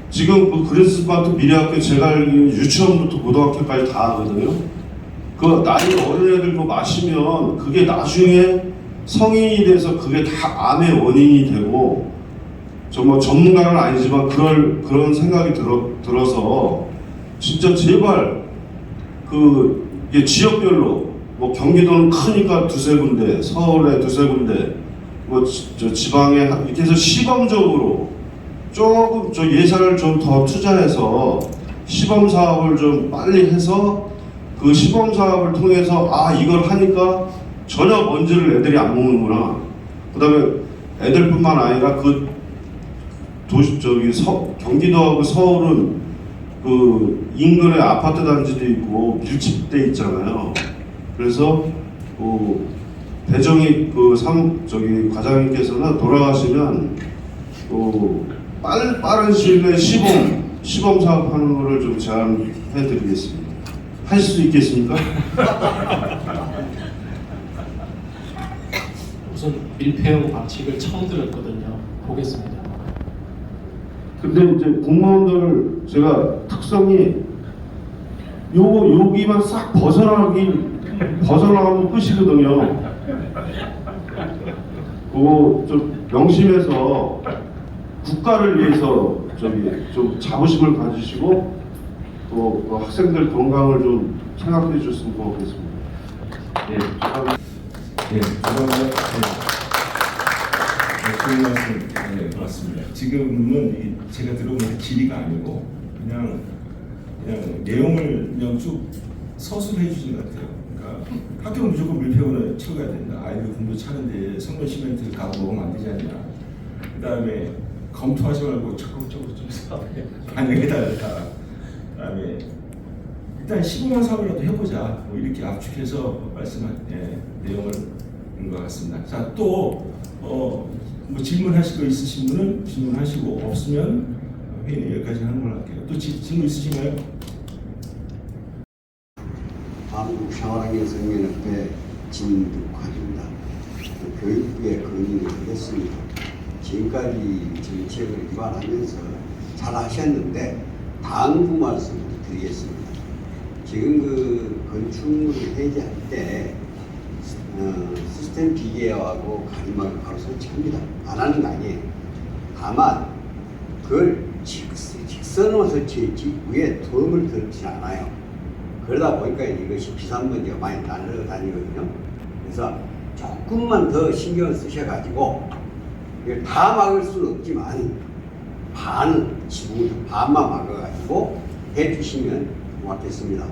지금 그 그린 스마트 미래학교 제가 알기로는 유치원부터 고등학교까지 다 하거든요. 그 나이 어린 애들 거 마시면 그게 나중에 성인이 돼서 그게 다 암의 원인이 되고 정말 전문가는 아니지만 그런 생각이 들어서 진짜 제발 이게 지역별로 뭐 경기도는 크니까 두세 군데, 서울에 두세 군데, 뭐 저 지방에 이렇게 해서 시범적으로 조금 예산을 좀 더 투자해서 시범 사업을 좀 빨리 해서 그 시범 사업을 통해서 이걸 하니까 전혀 먼지를 애들이 안 먹는구나. 그다음에 애들뿐만 아니라 경기도하고 서울은 그 인근에 아파트 단지도 있고 밀집돼 있잖아요. 그래서 대정이 과장님께서는 돌아가시면 빠른 시일 내에 시범 사업하는 거를 좀 제안해드리겠습니다. 하실 수 있겠습니까? 우선 밀폐형 방식을 처음 들었거든요. 보겠습니다. 근데 이제 공무원들 제가 특성이 여기만 싹 벗어나면 끝이거든요. 그거 좀 명심해서 국가를 위해서 좀 자부심을 가지시고 또 학생들 건강을 좀 생각해 주셨으면 고맙겠습니다. 예, 죄송합니다. 좋은 말씀 고맙습니다. 지금은 제가 들어보는 질의가 아니고 그냥 내용을 그냥 쭉 서술해 주신 것 같아요. 그러니까 학교는 무조건 밀폐원을 채워야 된다. 아이들 공부 차는데 성분 시멘트를 가고 먹으면 안 되지 않냐. 그 다음에 검토하지 말고 적극적으로 좀 사업에 반영해달라. 그 다음에 일단 시범한 사업이라도 해보자. 뭐 이렇게 압축해서 말씀한 내용을 인 것 같습니다. 자, 또 뭐 질문하실 거 있으신 분은 질문하시고 없으면 회의는 여기까지 하는 걸로 할게요. 또 질문 있으신가요? 한국생활환경생명협회 진득환입니다. 교육부에 건의를 하겠습니다. 지금까지 정책을 위반하면서 잘 하셨는데 당부 말씀을 드리겠습니다. 지금 건축물을 해제할 때 시스템 비계하고 가림막을 바로 설치합니다. 안 하는 거 아니에요. 다만 그걸 직선으로 설치했지 위에 덤을 들지 않아요. 그러다 보니까 이것이 비산먼지가 많이 날아다니거든요. 그래서 조금만 더 신경을 쓰셔가지고 이걸 다 막을 수는 없지만 지붕을 반만 막아가지고 해주시면 고맙겠습니다.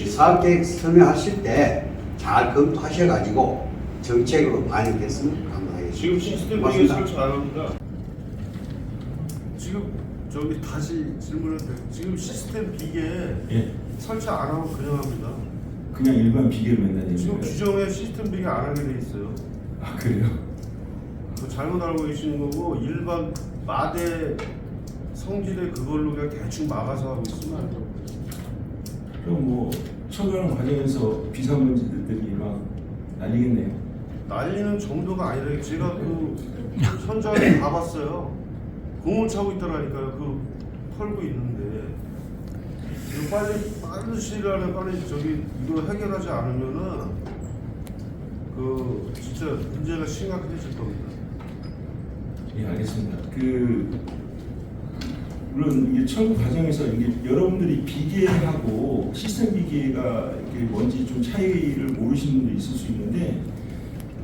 사업계획 설명하실 때 잘 검토하셔가지고 정책으로 반영됐으면 감사하겠습니다. 지금 시스템 비계 설치 안 합니다. 지금 다시 질문을 드릴게요. 지금 시스템 비계 설치 안 하고 그냥 합니다. 그냥 일반 비계로 맨날 지금 규정에 시스템 비계 안 하게 돼 있어요. 아, 그래요? 잘못 알고 계시는 거고 일반 마대 성질의 그걸로 그냥 대충 막아서 하고 있으면 안 돼요. 그럼 뭐 처분하는 과정에서 비산먼지들이 막 날리겠네요. 날리는 정도가 아니라 제가 현장에 가봤어요. 공을 차고 있더라니까요. 털고 있는데 이거 빠른 시일 안에 빨리 이거 해결하지 않으면은 진짜 문제가 심각해질 겁니다. 예, 알겠습니다. 물론 이게 철거 과정에서 여러분들이 비계하고 시스템 비계가 이렇게 뭔지 좀 차이를 모르시는 분도 있을 수 있는데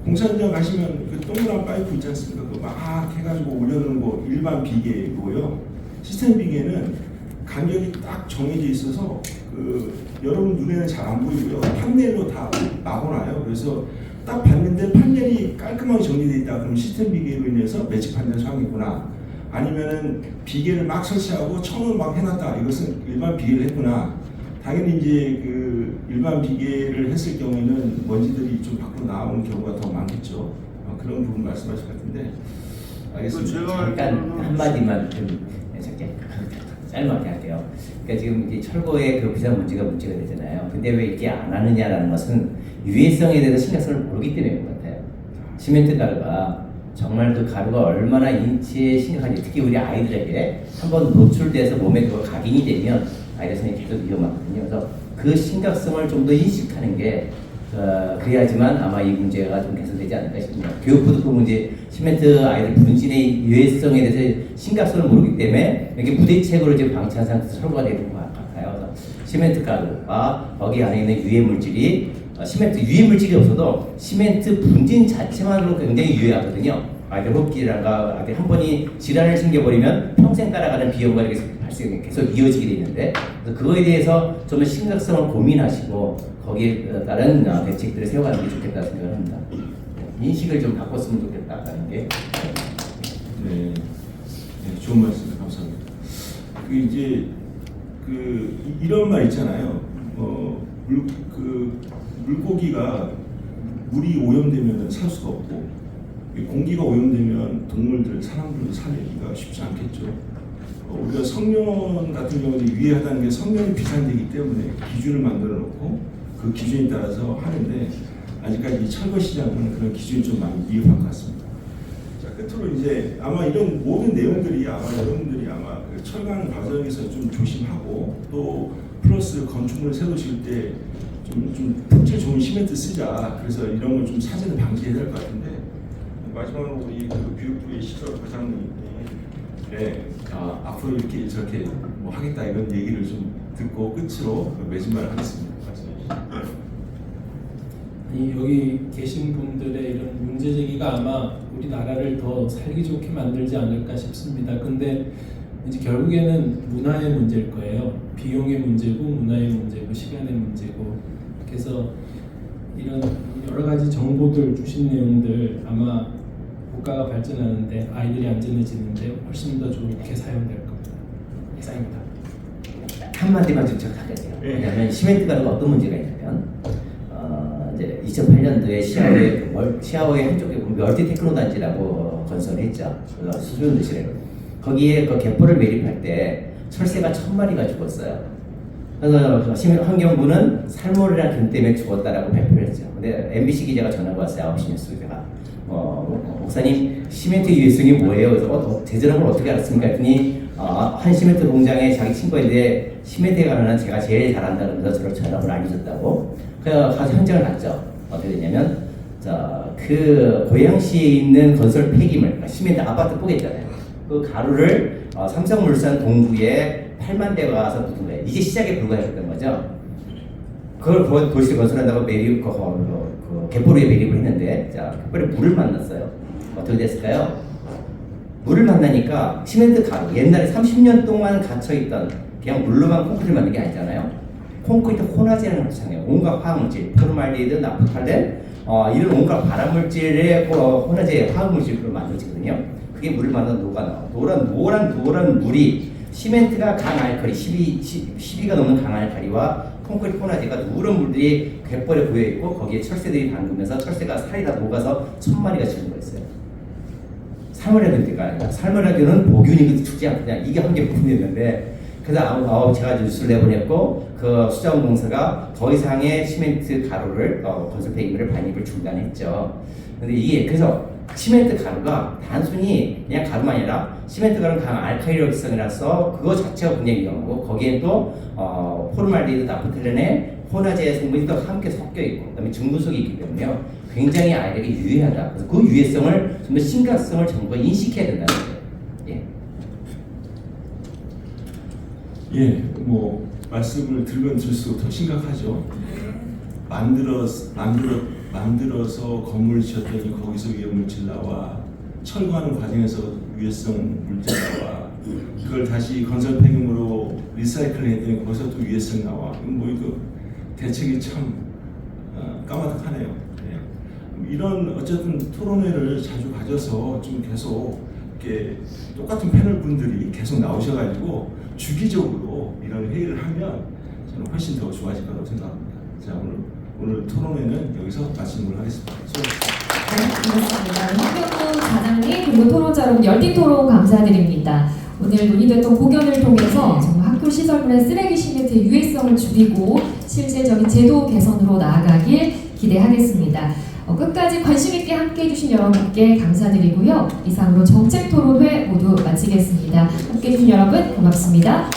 공사 현장 가시면 그 동그란 파이프 있지 않습니까? 그거 막 해가지고 올려놓는 거 일반 비계고요. 시스템 비계는 간격이 딱 정해져 있어서 여러분 눈에는 잘 안 보이고요. 판넬로 다 막아놔요. 그래서 딱 봤는데 판넬이 깔끔하게 정리되어 있다. 그럼 시스템 비계로 인해서 매직 판넬 사항이구나. 아니면은 비계를 막 설치하고 천을 막 해놨다. 이것은 일반 비계를 했구나. 당연히 이제 일반 비계를 했을 경우에는 먼지들이 좀 밖으로 나오는 경우가 더 많겠죠. 그런 부분 말씀하실 것 같은데 알겠습니다. 잠깐 한마디만 좀 적게 짧게 할게요. 그러니까 지금 이 철거의 그 비상 문제가 되잖아요. 근데 왜 이렇게 안 하느냐라는 것은 유해성에 대해서 심각성을 모르기 때문인 것 같아요. 시멘트 가루가 정말 그 가루가 얼마나 인체에 심각한지, 특히 우리 아이들에게 한번 노출돼서 몸에 그거 각인이 되면 아이들 생이 계속 위험하거든요. 그래서 그 심각성을 좀 더 인식하는 게 그래야지만 아마 이 문제가 좀 개선되지 않을까 싶습니다. 교육부도 그 문제, 시멘트 아이들 분진의 유해성에 대해서 심각성을 모르기 때문에 이렇게 무대책으로 지금 방치한 상태에서 철거가 되는 것 같아요. 그래서 시멘트 가루와 거기 안에 있는 유해 물질이 시멘트 유해 물질이 없어도 시멘트 분진 자체만으로 굉장히 유해하거든요. 아이들 호흡기라든가 아이들 한 번이 질환을 생겨버리면 평생 따라가는 비용과 발생이 계속 이어지게 되는데, 그래서 그거에 대해서 좀 심각성을 고민하시고 거기에 따른 대책들을 세워가는 게 좋겠다 생각을 합니다. 인식을 좀 바꿨으면 좋겠다는 게. 네, 좋은 말씀 감사합니다. 이제 이런 말 있잖아요. 물고기가 물이 오염되면 살 수가 없고, 공기가 오염되면 동물들, 사람들도 살기가 쉽지 않겠죠. 우리가 성면 같은 경우는 유해하다는 게 성면이 비산되기 때문에 기준을 만들어 놓고 그 기준에 따라서 하는데, 아직까지 이 철거 시장은 그런 기준이 좀 많이 미흡한 것 같습니다. 자, 끝으로 이제 아마 이런 모든 내용들이 아마 여러분들이 아마 그 철거하는 과정에서 좀 조심하고, 또 플러스 건축물을 세우실 때 좀 품질 좋은 시멘트 쓰자. 그래서 이런 걸 좀 사전에 방지해야 될 것 같은데, 마지막으로 우리 그 교육부의 시설 과장님이 앞으로 이렇게 저렇게 뭐 하겠다 이런 얘기를 좀 듣고 끝으로 매진말을 하겠습니다. 이 여기 계신 분들의 이런 문제 제기가 아마 우리나라를 더 살기 좋게 만들지 않을까 싶습니다. 근데 이제 결국에는 문화의 문제일 거예요. 비용의 문제고 문화의 문제고 시간의 문제고. 그래서 이런 여러 가지 정보들 주신 내용들 아마 국가가 발전하는데, 아이들이 안전해지는데 훨씬 더 좋게 사용될 겁니다. 이상입니다. 한마디만 좀 첨삭할게요. 왜냐하면 시멘트 가루가 어떤 문제가 있냐면, 이제 2008년도에 시아오의 한쪽에 멀티 테크노 단지라고 건설을 했죠. 수소연 도시래로. 거기에 그 갯벌을 매립할 때 철새가 1000마리가 죽었어요. 그래서 환경부는 살모넬라 균 때문에 죽었다라고 발표를 했죠. 근데 MBC 기자가 전화가 왔어요. 9시 뉴스가. 목사님, 시멘트 유해성이 뭐예요? 그래서 대전한 걸 어떻게 알았습니까? 했더니 한 시멘트 공장에 자기 친구인데 시멘트에 관한 제가 제일 잘한다 그러면서 저를 전화를 알려줬다고. 그래서 가서 현장을 갔죠. 어떻게 됐냐면, 그 고양시에 있는 건설 폐기물, 그러니까 시멘트 아파트 포개잖아요. 그 가루를 삼성물산 동구에 8만 대가 와서 묻은 거예요. 이제 시작에 불과했던 거죠. 그걸 도시를 건설한다고 갯벌에 매립을 했는데, 갯벌에 물을 만났어요. 어떻게 됐을까요? 물을 만나니까 시멘트 가루, 옛날에 30년 동안 갇혀있던 그냥 물로만 콘크리트 만든 게 아니잖아요. 콘크리트 혼화제라는 것을 창해요. 온갖 화학물질, 포르말데히드, 나프탈렌, 이런 온갖 발암물질의 혼화제 화학물질로 만들어지거든요. 그게 물을 만나서 녹아나와. 노란 물이 시멘트가 강알칼리, 12가 넘는 강알칼리와 콘크리트 혼화제가 누런 물들이 갯벌에 고여있고, 거기에 철새들이 담그면서 철새가 살이 다 녹아서 1000마리가 죽은 거였어요. 살모넬라균가 아니라, 살모넬라균은 보균이 죽지 않거든요. 이게 한 개 부분이었는데, 그래서 제가 뉴스를 내보냈고, 그 수자원공사가 더 이상의 시멘트 가루를 건설 폐기물을 반입을 중단했죠. 근데 이게 그래서 시멘트 가루가 단순히 그냥 가루만 아니라, 시멘트 가루는 강한 알칼리성이라서 그거 자체가 굉장히 위험하고, 거기에 또 포르말데히드, 나프탈렌의 혼화제 성분이 또 함께 섞여 있고, 그다음에 중금속이 있기 때문에요. 굉장히 아이들에게 유해하다. 그래서 그 유해성을 좀 더 심각성을 정부가 인식해야 된다는 거예요. 예, 뭐 말씀을 들으면 들수록 더 심각하죠. 만들어서 건물을 지었더니 거기서 위험물질 나와, 철거하는 과정에서 유해성 물질 나와, 그걸 다시 건설 폐기물로 리사이클 했더니 거기서 또 유해성 나와. 이거 대책이 참 까마득하네요. 예. 이런 어쨌든 토론회를 자주 가져서 좀 계속 이렇게 똑같은 패널 분들이 계속 나오셔가지고 주기적으로 이런 회의를 하면 저는 훨씬 더 좋아질 거라고 생각합니다. 자, 오늘 토론회는 여기서 마치도록 하겠습니다. 수고하셨습니다. 고맙습니다. 황병구 사장님 그리고 토론자 여러분 열띤 토론 감사드립니다. 오늘 논의됐던 고견을 통해서 정말 학교 시설물의 쓰레기 시멘트의 유해성을 줄이고 실질적인 제도 개선으로 나아가길 기대하겠습니다. 끝까지 관심 있게 함께 해주신 여러분께 감사드리고요. 이상으로 정책토론회 모두 마치겠습니다. 함께 해주신 여러분 고맙습니다.